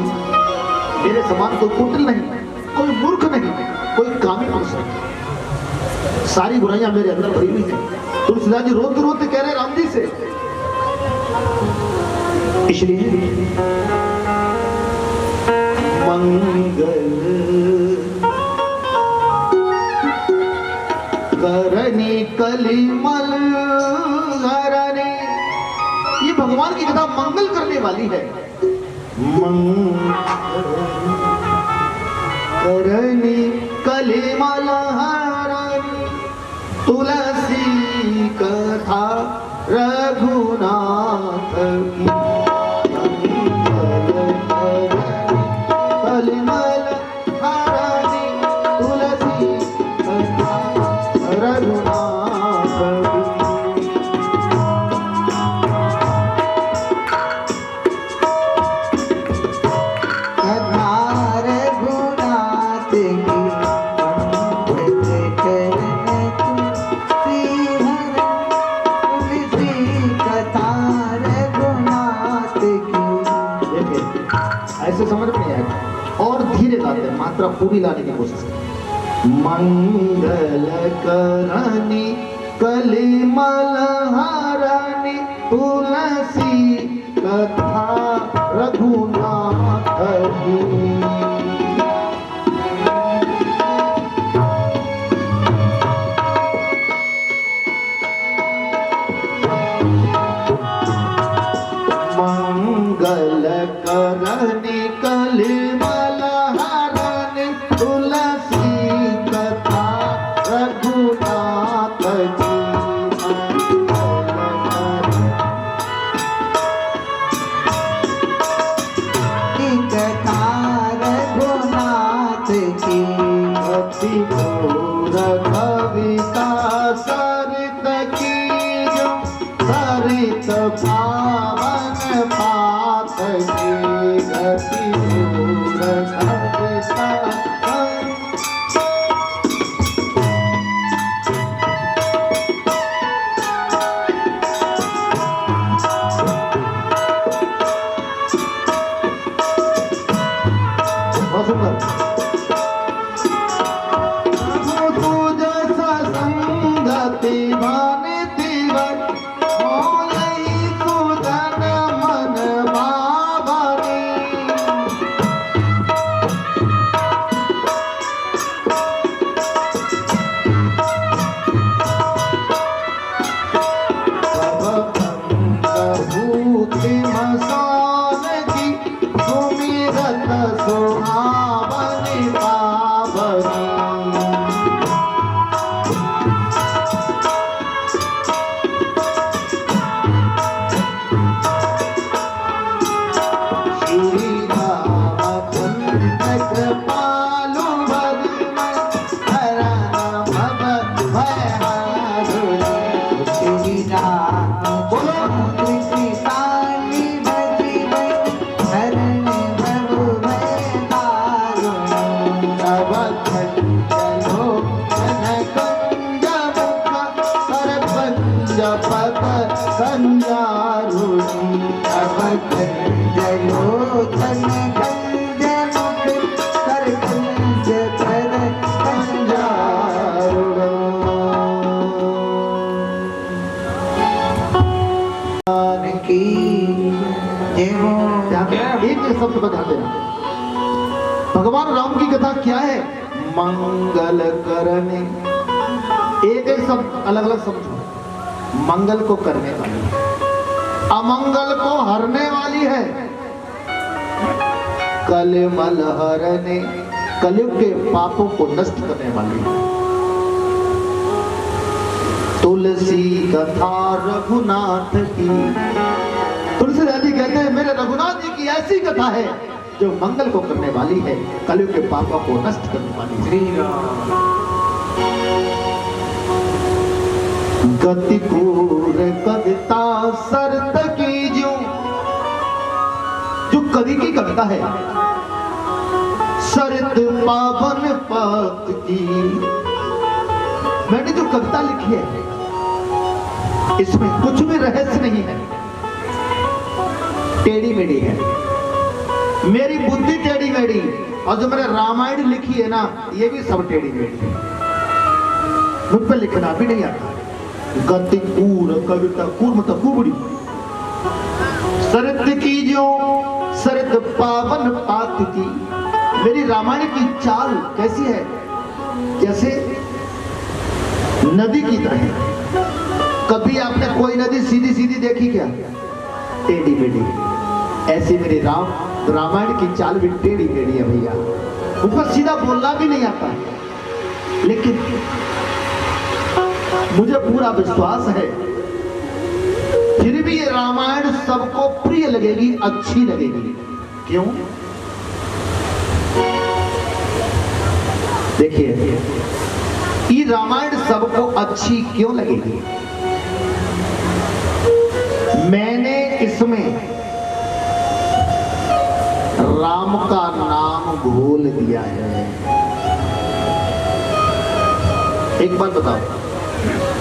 मेरे समान कोई कुटिल नहीं, कोई मूर्ख नहीं, कोई कामी पुरुष नहीं। सारी बुराइयां मेरे अंदर भरी हुई हैं। तुलसीदास जी रोते रोते कह रहे राम जी से, इसलिए मंगल करनी कलिमल हरनी, ये भगवान की कथा मंगल करने वाली है। करनी कलिमल हरनी तुलसी कथा रघुनाथ की, कलिमल हरनी तुलसी कथा रघुनाथ की। कथा रघुनाथ की, पंडित चरण तुलसी कथा रघुनाथ की। देखिए ऐसे समझ में नहीं आएगा, और धीरे गाते हैं, मात्रा पूरी लाने की कोशिश करें। मंगल करनी कलिमल हरनी तुलसी कथा रघुनाथ की। मंगल करनी कलिमल हरनी तुलसी कथा रघुनाथ की। कथा रघुनाथ की, अति घोर कविता सरित की जो, सरित पावन पात की। अति घोर कविता बहुत सुंदर। तुझ संगति भानिति वर, मोलई सुजन मन भावनी। भूति मसान की सुमिरत सुहावनी पावनी। श्री रामचंद्र कृपालु भजन हरण भव भयहारुनि। श्री रामचंद्र कृपालु भजन हरण भव भयहारुनि। तव कंजलो जनकंज मुख सरपंज पद कंजारुणी। तव कंजलोचन कंज मुख सरकंज पद की। एक शब्द बता देना, भगवान राम की कथा क्या है? मंगल करने, एक एक शब्द अलग अलग समझो। मंगल को करने वाली है, अमंगल को हरने वाली है। कलिमल हरने, कलयुग के पापों को नष्ट करने वाली है। तुलसी कथा रघुनाथ की, तुलसीदास जी कहते हैं मेरे रघुनाथ जी की ऐसी कथा है जो मंगल को करने वाली है, कलयुग के पापों को नष्ट करने वाली है। श्री राम गति कूर कविता सरत की जो कवि की कविता है, सरित पावन पत की। मैंने जो कविता लिखी है इसमें कुछ भी रहस्य नहीं है, टेढ़ी मेढ़ी है, मेरी बुद्धि टेढ़ी मेढ़ी, और जो मैंने रामायण लिखी है ना ये भी सब टेढ़ी मेढ़ी है। मुझ पर लिखना भी नहीं आता। गति कूर कविता कूर मतलब कुबड़ी सरद की जो सरद पावन पात की। मेरी रामायण की चाल कैसी है? जैसे नदी की तरह। कभी आपने कोई नदी सीधी सीधी देखी क्या? टेढ़ी मेढ़ी। ऐसी मेरी रामायण की चाल भी टेढ़ी मेढ़ी है भैया। ऊपर सीधा बोलना भी नहीं आता, लेकिन मुझे पूरा विश्वास है फिर भी ये रामायण सबको प्रिय लगेगी, अच्छी लगेगी। क्यों? देखिए, ये रामायण सबको अच्छी क्यों लगेगी? मैंने इसमें राम का नाम घोल दिया है। एक बात बताओ,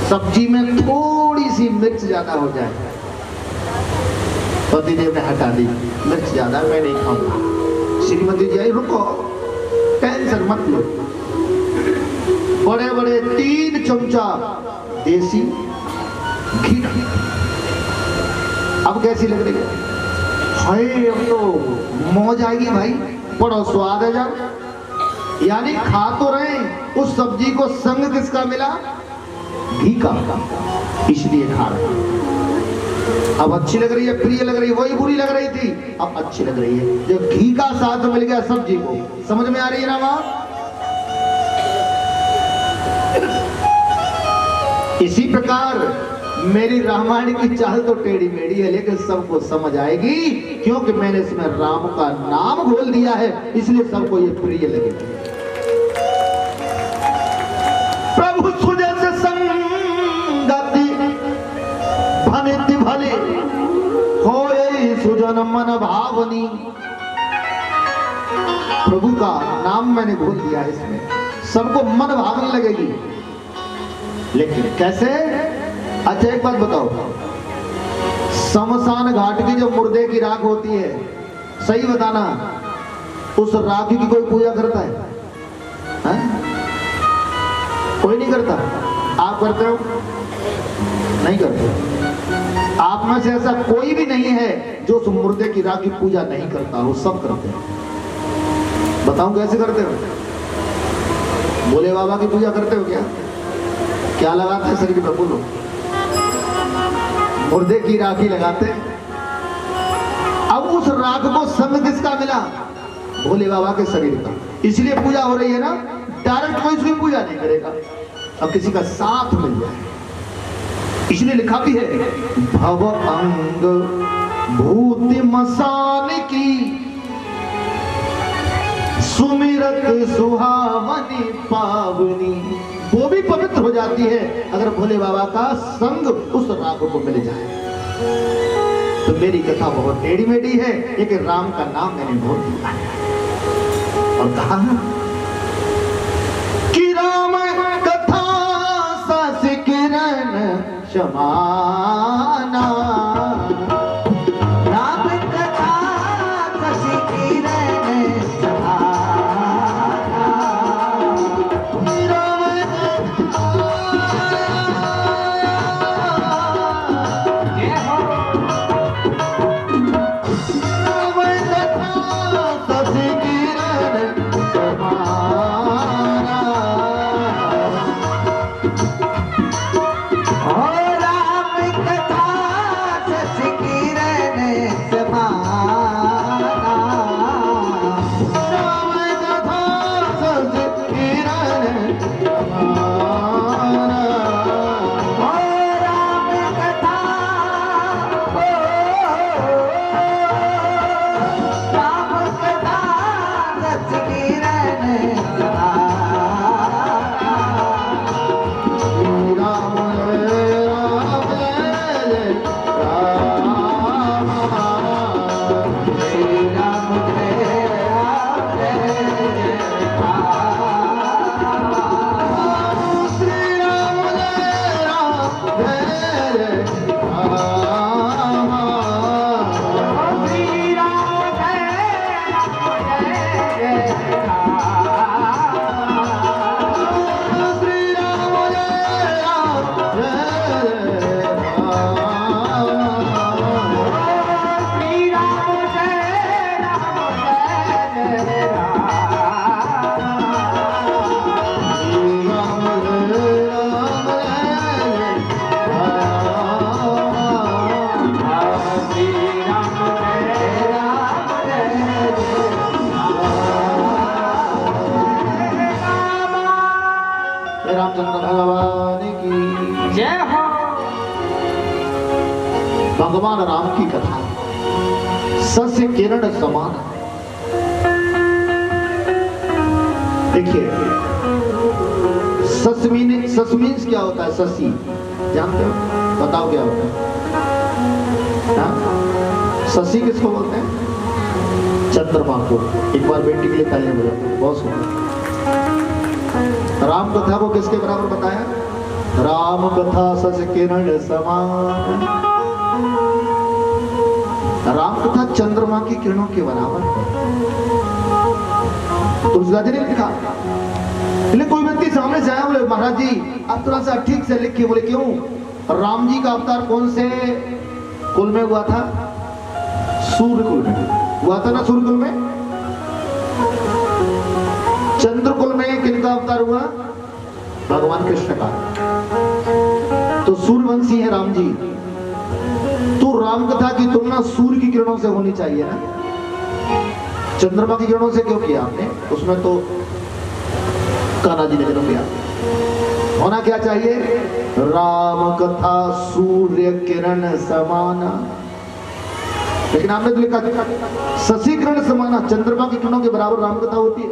सब्जी में थोड़ी सी मिर्च ज्यादा हो जाए, पतिदेव ने हटा दी, मिर्च ज्यादा मैं नहीं खाऊंगा। श्रीमती जी आई, रुको, टेंशन मत लो। बड़े बड़े 3 चमचा देसी घी। अब कैसी लग रही है? हाय, अब तो मौज आएगी भाई, बड़ा स्वाद है जब। यानी खा तो रहे, उस सब्जी को संग किसका मिला? घी का, इसलिए खा रहे। अब अच्छी लग रही है, प्रिय लग रही है। वही बुरी लग रही थी, अब अच्छी लग रही है। जब घी का साथ मिल गया सब्जी को, समझ में आ रही है ना बात? इसी प्रकार मेरी रामायण की चाल तो टेढ़ी मेढ़ी है, लेकिन सबको समझ आएगी, क्योंकि मैंने इसमें राम का नाम घोल दिया है, इसलिए सबको ये प्रिय लगेगी। प्रभु सुजय से संगति भनिति भले होए सुजन मन भावनी। प्रभु का नाम मैंने घोल दिया है इसमें, सबको मन भावने लगेगी। लेकिन कैसे? अच्छा एक बात बताओ, शमशान घाट की जो मुर्दे की राख होती है, सही बताना, उस राख की कोई पूजा करता है? कोई नहीं करता। आप करते हो? नहीं करते। आप में से ऐसा कोई भी नहीं है जो उस मुर्दे की राख की पूजा नहीं करता, वो सब करते हैं। बताऊं कैसे करते हो? भोले बाबा की पूजा करते हो क्या? क्या लगाते हैं शरीर पर? बोलो। मुर्दे की राखी लगाते हैं। अब उस राख को संग किसका मिला? भोले बाबा के शरीर का, इसलिए पूजा हो रही है ना। डायरेक्ट कोई उसकी पूजा नहीं करेगा, अब किसी का साथ मिल जाए, इसलिए लिखा भी है, भव अंग भूति मसान की सुमिरत सुहावनी पावनी। वो भी पवित्र हो जाती है अगर भोले बाबा का संग उस राग को मिल जाए। तो मेरी कथा बहुत टेढ़ी मेढ़ी है, लेकिन राम का नाम मैंने घोल दिया है। और कहा कि राम कथा सस किरण समाना। राम कथा सस किरण समाना। भगवान राम की कथा सस्य किरण समान। देखिए सस मीन्स क्या होता है? ससी जानते हो? बताओ क्या होता है? हाँ? ससी किसको बोलते हैं? चंद्रमा को। एक बार बेटी के लिए तालियां बजाते हैं, बहुत सुंदर। राम कथा को किसके बराबर बताया? राम कथा सस किरण समान। राम कथा चंद्रमा की किरणों के बराबर है। तुलसीदास जी ने लिखा, कोई व्यक्ति सामने से आया, बोले महाराज जी आप थोड़ा सा ठीक से लिखिए। बोले क्यों? राम जी का अवतार कौन से कुल में हुआ था? सूर्य कुल में हुआ था ना। सूर्य कुल में। चंद्र कुल में किनका अवतार हुआ? भगवान कृष्ण का। तो सूर्यवंशी है राम जी। तो राम कथा की तुलना सूर्य की किरणों से होनी चाहिए ना। चंद्रमा की किरणों से क्यों किया आपने? उसमें तो कान्हा जी ने जन्म लिया। होना क्या चाहिए? राम कथा सूर्य किरण समाना। लेकिन आपने तो लिखा शशि किरण समाना, चंद्रमा की किरणों के बराबर राम कथा होती है।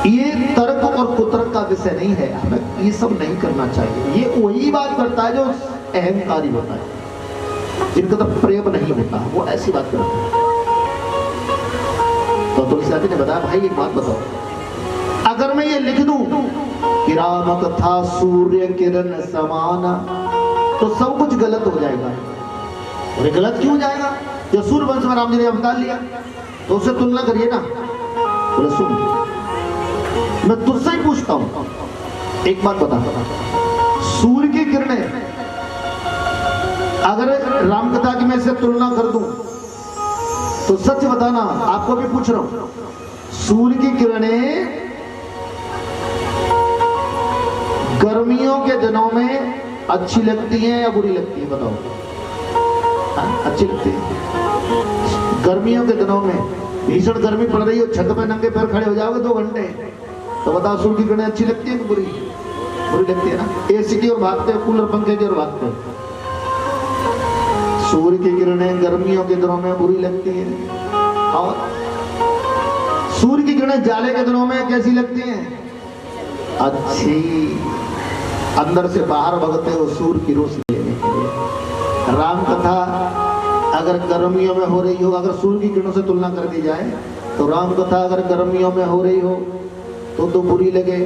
ये तर्क और कुतर्क का विषय नहीं है, हमें ये सब नहीं करना चाहिए। ये वही बात करता है जो अहंकारी होता है, जिनका तो प्रेम नहीं होता, वो ऐसी बात करता है। तो तुलसीदास जी ने बताया, भाई एक बात बताओ, अगर मैं ये लिख दूं कि राम कथा सूर्य किरण समाना, तो सब कुछ गलत हो जाएगा। और ये गलत क्यों जाएगा? जो सूर्य वंश में राम जी ने अवतार लिया, तो उससे तुलना करिए ना। बोले सुन, मैं तुझसे ही पूछता हूं, एक बात बता, सूर्य की किरणें अगर राम कथा की मैं इससे तुलना कर दूं, तो सच बताना, आपको भी पूछ रहा हूं, सूर्य की किरणें गर्मियों के दिनों में अच्छी लगती हैं या बुरी लगती है? बताओ। अच्छी लगती है। गर्मियों के दिनों में भीषण गर्मी पड़ रही हो, छत पे नंगे पैर खड़े हो जाओगे 2 घंटे, तो बताओ सूर्य की किरणें अच्छी लगती है कि बुरी? बुरी लगती है ना। एसी की ओर भागते हो, कूलर पंखे की ओर भागते हो। सूर्य की किरणें गर्मियों के दिनों में बुरी लगती है, और सूर्य की किरणें जाड़े के दिनों में कैसी लगती हैं? अच्छी। अंदर से बाहर भगते हो सूर्य की रोशनी लेने के लिए। राम कथा अगर गर्मियों में हो रही हो, अगर सूर्य की किरणों से तुलना कर दी जाए, तो राम कथा अगर गर्मियों में हो रही हो तो बुरी लगे।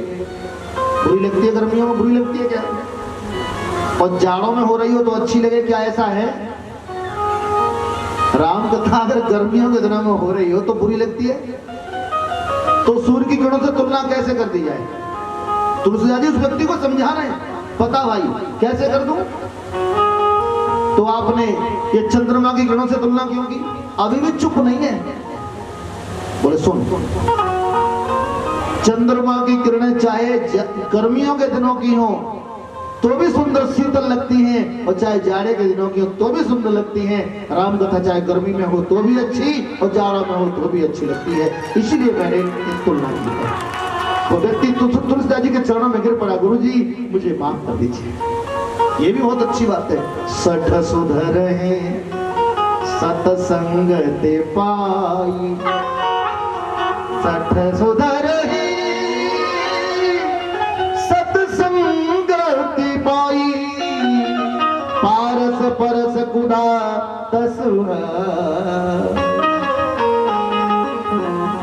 बुरी लगती है गर्मियों में? बुरी लगती है क्या? और जाड़ों में हो रही हो तो अच्छी लगे क्या? ऐसा है? राम कथा अगर गर्मियों के दिनों में हो रही हो तो बुरी लगती है, तो सूर्य की किरणों से तुलना कैसे कर दी जाए? तुलसीदास जी उस व्यक्ति को समझा रहे हैं, पता भाई कैसे कर दूं? तो आपने ये चंद्रमा की किरणों से तुलना क्यों की? अभी भी चुप नहीं है। बोले सुन, चंद्रमा की किरणें चाहे गर्मियों के दिनों की हो तो भी सुंदर शीतल लगती हैं, और चाहे जाड़े के दिनों की हो तो भी सुंदर लगती हैं। राम कथा चाहे गर्मी में हो तो भी अच्छी, और जाड़ा में हो तो भी अच्छी लगती है। इसीलिए मैंने तुलना की है। वो व्यक्ति तुलसीदास जी के चरणों में गिर पड़ा, गुरु जी मुझे माफ कर दीजिए। ये भी बहुत अच्छी बात है। सठ सुधर है सतसंग ते पाई, सठ सुधर है सतसंग ते पाई, पारस परस कुदा तसुहा,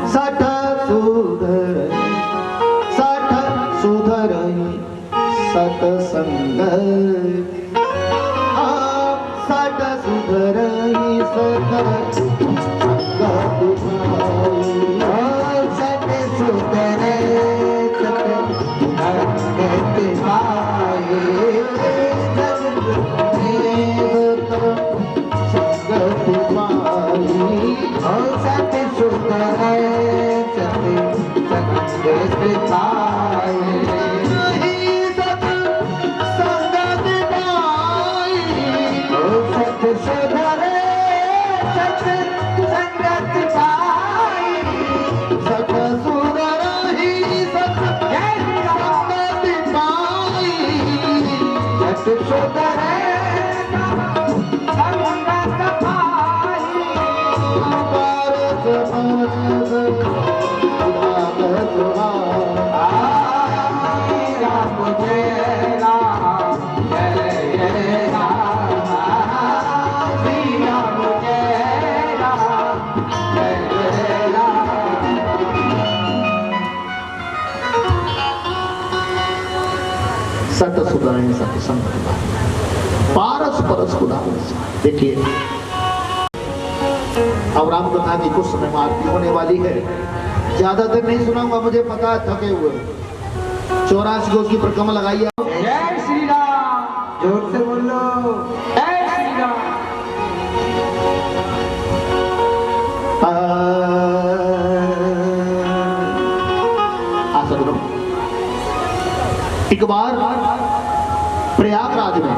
सठ सुधर सतसंग, सट सुधरई सतसंग तुझाई, सट सुधरे सतसंग तुझाई, संग तुझाई, सट सुधरे सतसंग तुझाई। सत सुदाएं सत्संग पारस परस उदाहरण। देखिए अब राम कथा की कुछ समय में आरती होने वाली है। ज्यादा देर नहीं सुनाऊंगा, मुझे पता है थके हुए। 84 को उसकी परिक्रमा लगाइए। जय श्री राम, जोर से बोलो जय श्री राम। आसन लो। एक बार प्रयागराज में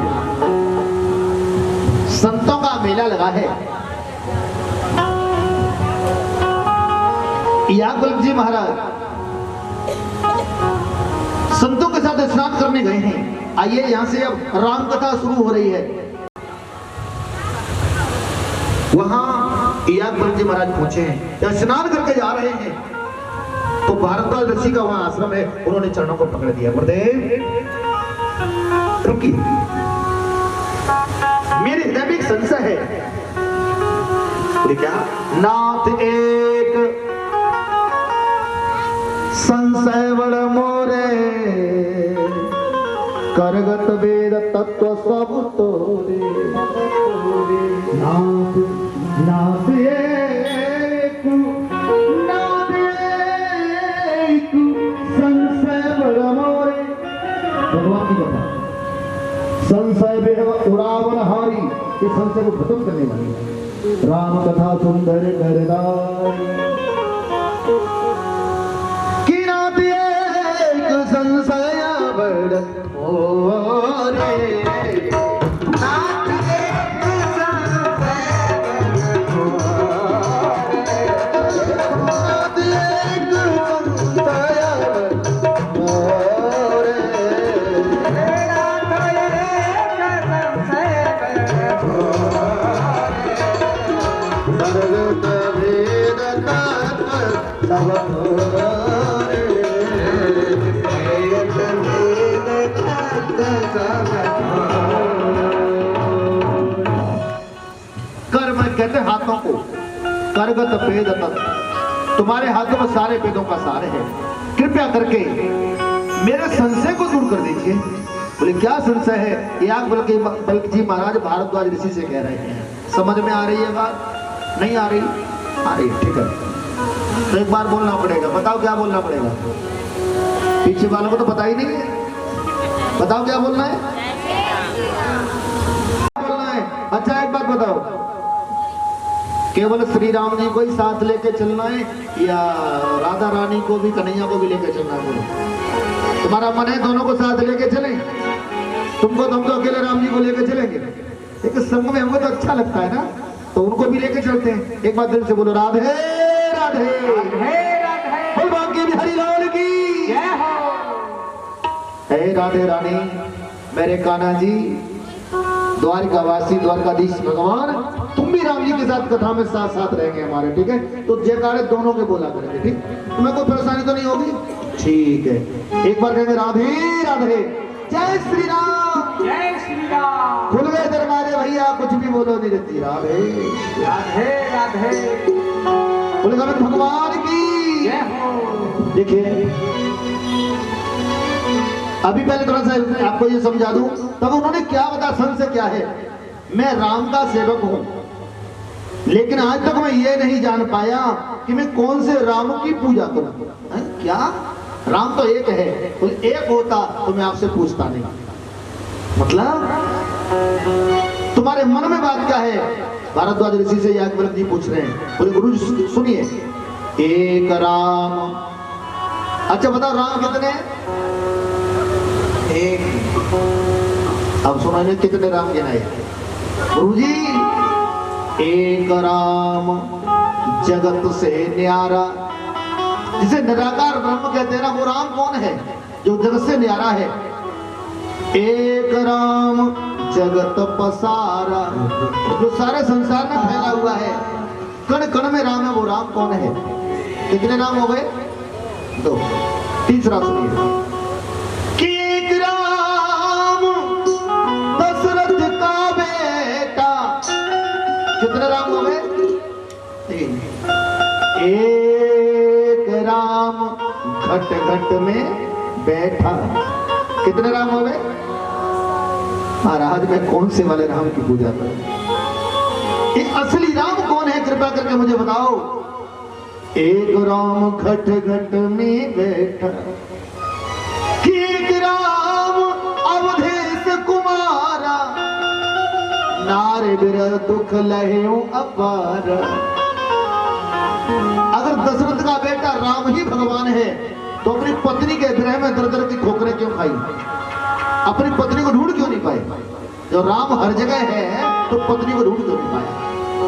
संतों का मेला लगा है। यागवल्क जी महाराज संतों के साथ स्नान करने गए हैं। आइए यहां से अब राम कथा शुरू हो रही है। वहां यागवल्क जी महाराज पहुंचे हैं, या स्नान करके जा रहे हैं तो भारद्वाज ऋषि का वहां आश्रम है। उन्होंने चरणों को पकड़ दिया। गुरुदेव रुकिए, मेरे हृदय में एक संशय है। बोले क्या? नाथ एक संशय बड़ मोरे, करगत वेद तत्व सब तोरे। नाथ नाथ एक संशय बड़ मोरे। भगवान की कथा संशय बेहद उड़ावन हारी, इस संशय को खत्म करने वाली है। राम कथा सुंदर करदाई कि नाथ एक संशय बड़ मोरे। नाथ एक संशय बड़ मोरे। नाथ एक संशय बड़ मोरे। करगत वेद तत्व सब तोरे। कर्म कहते हाथों को, करगत वेद तत्व, तुम्हारे हाथों में सारे वेदों का सार है। कृपया करके मेरे संशय को दूर कर दीजिए। बोले क्या संशय है? यागवल्क जी महाराज भारद्वाज ऋषि से कह रहे हैं। समझ में आ रही है बात? नहीं आ रही? आ रही, ठीक है। तो एक बार बोलना पड़ेगा। बताओ क्या बोलना पड़ेगा? पीछे वालों को तो पता ही नहीं है। बताओ क्या बोलना है? बोलना है। अच्छा एक बात बताओ, केवल श्री राम जी को ही साथ लेके चलना है या राधा रानी को भी, कन्हैया को भी लेके चलना है? तुम्हारा मन है दोनों को साथ लेके चलें? तुमको तो हम तो अकेले राम जी को लेके चलेंगे, लेकिन संग में हमको तो अच्छा लगता है ना, तो उनको भी लेके चलते हैं। एक बार दिल से बोलो राधे राधे राधे। बोल बांके बिहारी लाल की जय हो। हे राधे रानी, मेरे कान्हा जी, द्वारिका वासी द्वारकाधीश भगवान, तुम भी राम जी के साथ कथा में साथ साथ रहेंगे हमारे, ठीक है? तो जयकारे दोनों के बोला करेंगे, ठीक? तुम्हें कोई परेशानी तो नहीं होगी? ठीक है। एक बार कहेंगे राधे राधे, जय श्री राम, जय श्री राम। खुल गए दरवाजे भैया, कुछ भी बोलो नहीं रहती। राधे राधे राधे। बोले गोविंद भगवान की जय हो। देखिए अभी पहले थोड़ा सा आपको ये समझा दूं, तब उन्होंने क्या बता, संशय क्या है? मैं राम का सेवक हूं, लेकिन आज तक मैं ये नहीं जान पाया कि मैं कौन से राम की पूजा करूं। क्या राम तो एक है, तो एक होता तो मैं आपसे पूछता नहीं। मतलब तुम्हारे मन में बात क्या है? भारद्वाज ऋषि से याज्ञवल्क्य जी पूछ रहे हैं। बोले गुरु जी सुनिए, एक राम। अच्छा बताओ राम कितने? एक। अब सुनो इन्हें कितने राम गिनाए? गुरुजी एक राम जगत से न्यारा, जिसे निराकार ब्रह्म कहते हैं ना, वो राम कौन है? जो जगत से न्यारा है। एक राम जगत पसारा, जो सारे संसार में फैला हुआ है, कण कण में राम है। वो राम कौन है? कितने नाम हो गए? 2। तीसरा सुनिए कि एक राम दशरथ का बेटा। कितने राम हो गए? 3। एक राम घट घट में बैठा। कितने राम हो गए? महाराज मैं कौन से वाले राम की पूजा करूं? ये असली राम कौन है? कृपा करके मुझे बताओ। एक राम घट घट में बैठा, एक राम अवधेश कुमारा, नारे बिरह दुख लहेऊ अपार। अगर दशरथ का बेटा राम ही भगवान है तो अपनी पत्नी के विरह में दर दर की ठोकरें क्यों खाई? अपनी पत्नी को ढूंढ क्यों नहीं पाए? जो राम हर जगह है तो पत्नी को ढूंढ क्यों नहीं पाया?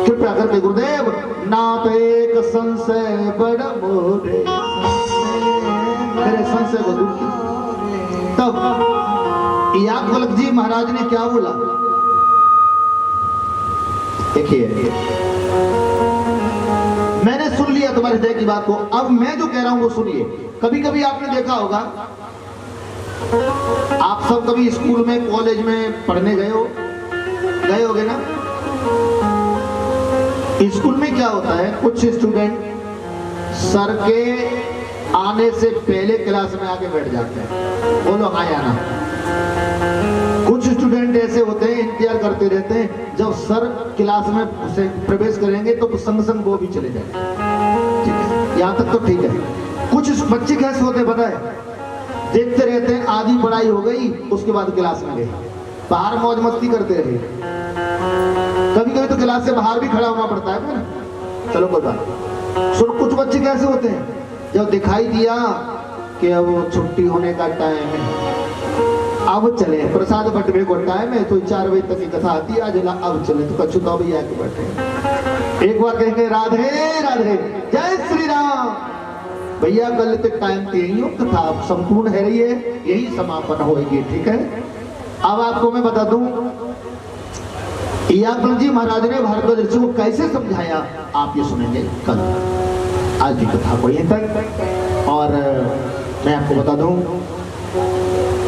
कृपया करके गुरुदेव, नाथ एक संशय बड़ा मोरे, मेरे संशय को दूर कीजिए। तब याज्ञवल्क्य जी महाराज ने क्या बोला? देखिए, मैंने सुन लिया तुम्हारे हृदय की बात को, अब मैं जो कह रहा हूं वो सुनिए। कभी कभी आपने देखा होगा, आप सब कभी स्कूल में कॉलेज में पढ़ने गए होगे ना? स्कूल में क्या होता है, कुछ स्टूडेंट सर के आने से पहले क्लास में आके बैठ जाते हैं, बोलो हाँ या ना। कुछ स्टूडेंट ऐसे होते हैं इंतजार करते रहते हैं जब सर क्लास में प्रवेश करेंगे तो संग संग वो भी चले जाएंगे। ठीक है, यहाँ तक तो ठीक है। कुछ बच्चे कैसे होते हैं पता है? देखते रहते हैं, आधी पढ़ाई हो गई उसके बाद क्लास में गए, बाहर मौज मस्ती करते रहे। कभी कभी तो क्लास से बाहर भी खड़ा होना पड़ता है ना। चलो कोई बात। सुनो, कुछ बच्चे कैसे होते हैं, जब दिखाई दिया कि अब छुट्टी होने का टाइम है, अब चले प्रसाद बटवे को टाइम है तो 4 बजे तक की कथा आती है, आज अब चले तो कछु तो भैया के बैठे एक बार कहेंगे राधे राधे जय श्री राम। भैया कल तक टाइम पे यही कथा संपूर्ण है रही है, यही समापन होगी। ठीक है, अब आपको मैं बता दूं याज्ञवल्क्य जी महाराज ने भारद्वाज ऋषि को कैसे समझाया, आप ये सुनेंगे कल। आज की कथा को यहीं तक, और मैं आपको बता दूं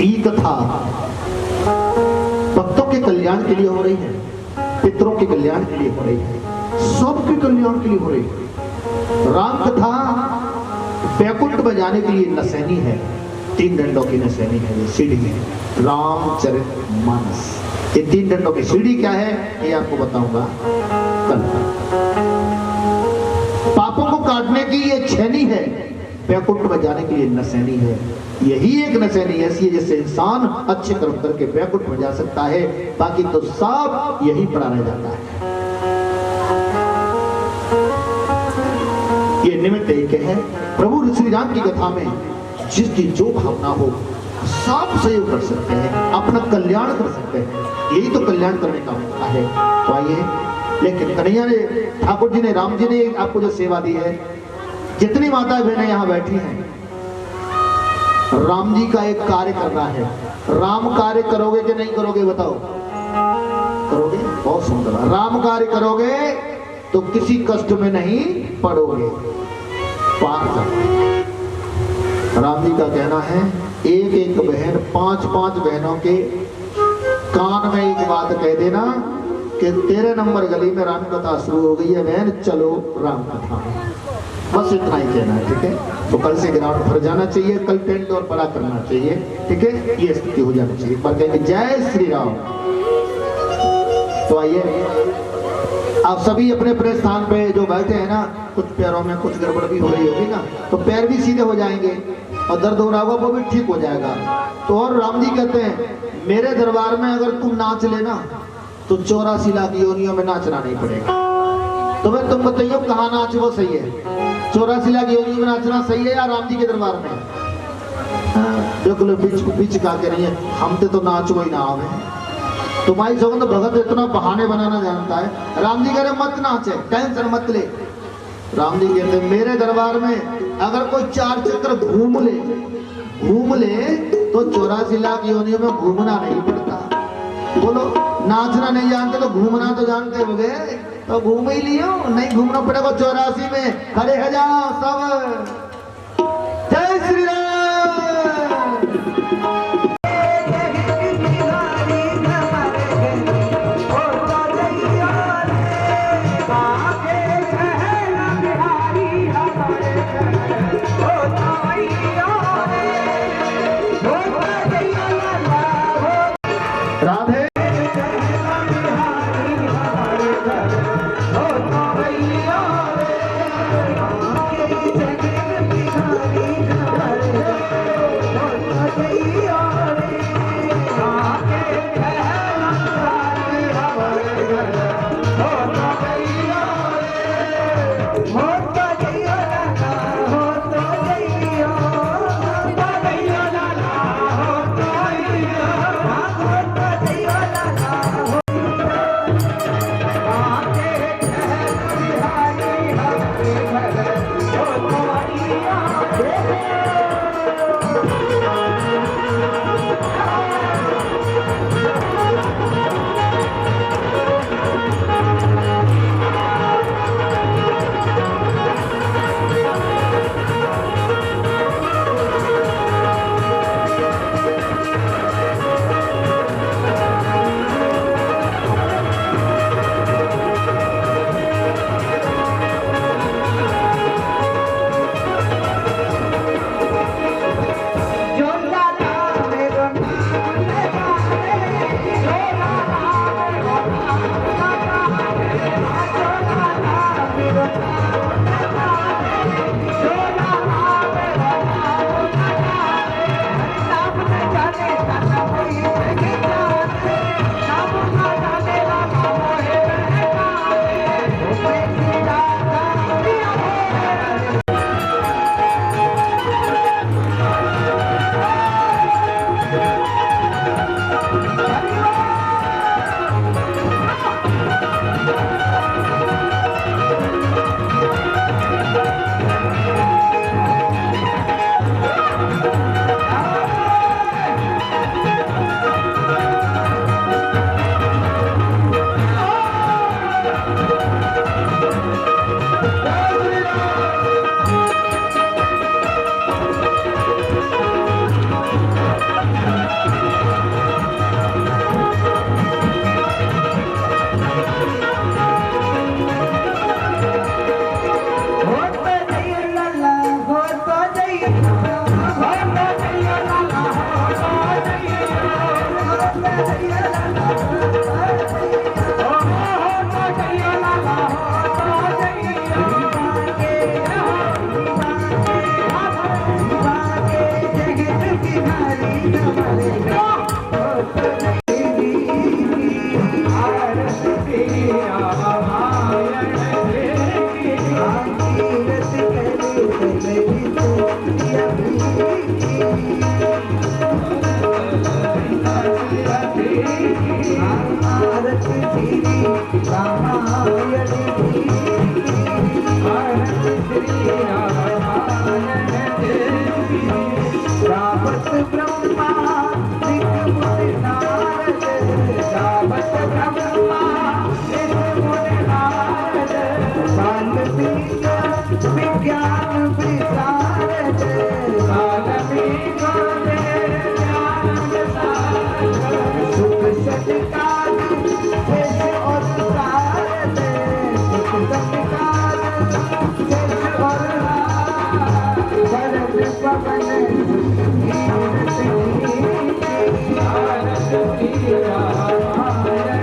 ये कथा भक्तों के कल्याण के लिए हो रही है, पितरों के कल्याण के लिए हो रही है, सबके कल्याण के लिए हो रही है। राम कथा बैकुंठ बजाने के लिए नसैनी है, 3 डंडों की नसैनी है, ये सीढ़ी है रामचरितमानस। ये 3 डंडों की सीढ़ी क्या है ये आपको बताऊंगा कल। पापों को काटने की ये छेनी है, बैकुंठ बजाने के लिए नसैनी है। यही एक नसैनी ऐसी है जिससे इंसान अच्छे कर्म करके बैकुंठ में जा सकता है, बाकी तो सब यही पड़ा रह जाता है। ये निमित्त एक है, प्रभु श्री राम की कथा में जिसकी जो भावना हो सब सहयोग कर सकते हैं, अपना कल्याण कर सकते हैं, यही तो कल्याण करने का मौका है। तो आइए, लेकिन कन्हैया ने, ठाकुर जी ने, राम जी ने आपको जो सेवा दी है, जितनी माता बहनें यहाँ बैठी हैं, राम जी का एक कार्य करना है। राम कार्य करोगे कि नहीं करोगे बताओ? करोगे? बहुत सुंदर। राम कार्य करोगे तो किसी कष्ट में नहीं पड़ोगे, पार जाओगे। राम जी का कहना है, एक एक बहन 5-5 बहनों के कान में एक बात कह देना कि 13 नंबर गली में राम कथा शुरू हो गई है बहन, चलो राम कथा में। बस इतना ही कहना है। ठीक है, तो कल से ग्राउंड भर जाना चाहिए, कल टेंट और बड़ा करना चाहिए। ठीक है, ये स्थिति हो जानी चाहिए। पर कहेंगे जय श्री राम। तो आइए, आप सभी अपने अपने स्थान पे जो बैठे हैं ना, कुछ पैरों में कुछ गड़बड़ भी हो रही होगी ना, तो पैर भी सीधे हो जाएंगे और दर्द हो रहा होगा वो भी ठीक हो जाएगा। तो और राम जी कहते हैं, मेरे दरबार में अगर तुम नाच लेना तो 84 लाख योनियों में नाचना नहीं पड़ेगा। तो भाई तुम बताइए कहाँ नाच वो सही है? 84 लाख योनियों में नाचना सही है या राम जी के दरबार में? बिल्कुल बीच का के नहीं है, हम तो नाच कोई ना आवे। तुम्हारी सौगंध भगत इतना बहाने बनाना जानता है। राम जी कह रहे मत नाचे, टेंशन मत ले। राम जी कहते मेरे दरबार में अगर कोई 4 चक्कर घूम ले तो 84 लाख योनियों में घूमना नहीं पड़ता। बोलो नाचना नहीं जानते तो घूमना तो जानते होगे, तो घूम ही लियो, नहीं घूमना पड़ेगा 84 में। खड़े हो जाओ सब। जय श्री राम। Radhe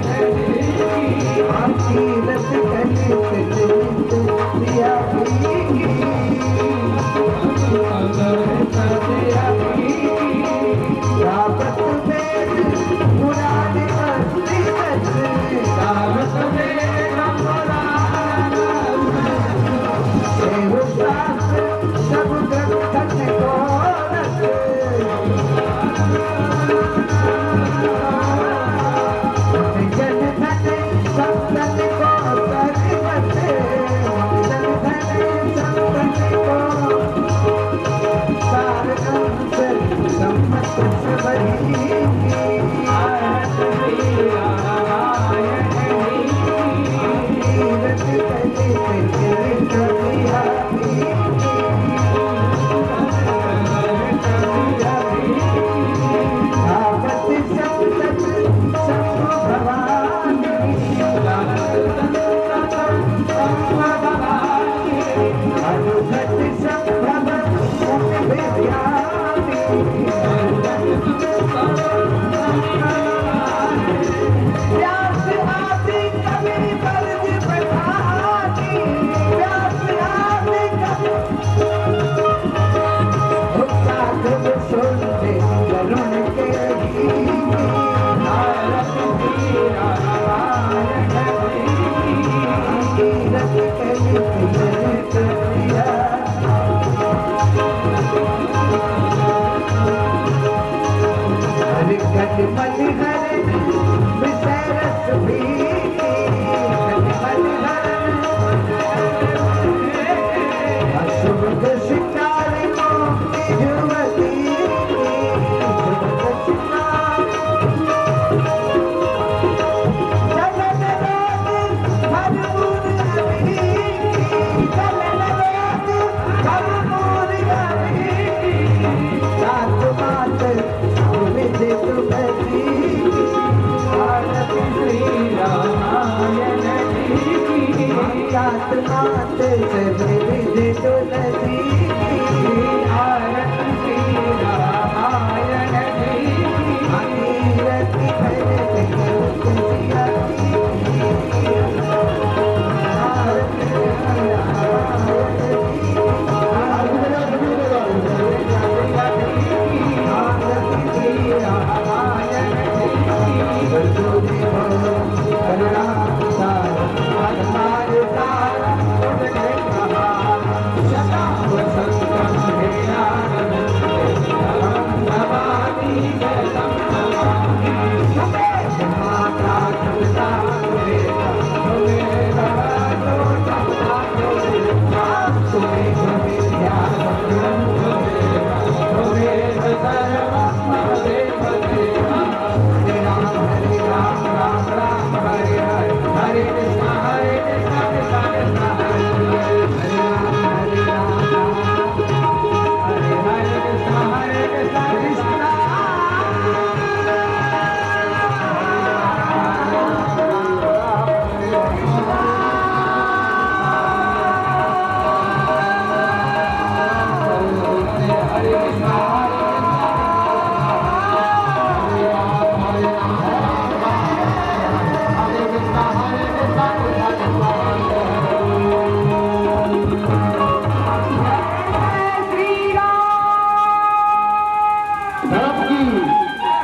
Thank you. नाथ चले विधि तुलसी आरती श्री रामायण जी आरती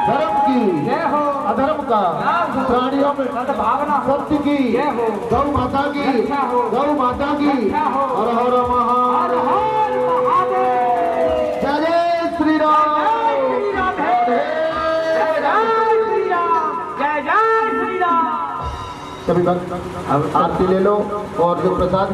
भजन तुलसिया अधर्म का प्राणियों में सत्य की गौ माता की गौ माता की हर हर महादेव जय जय श्री राम सभी भक्त आरती ले लो और जो प्रसाद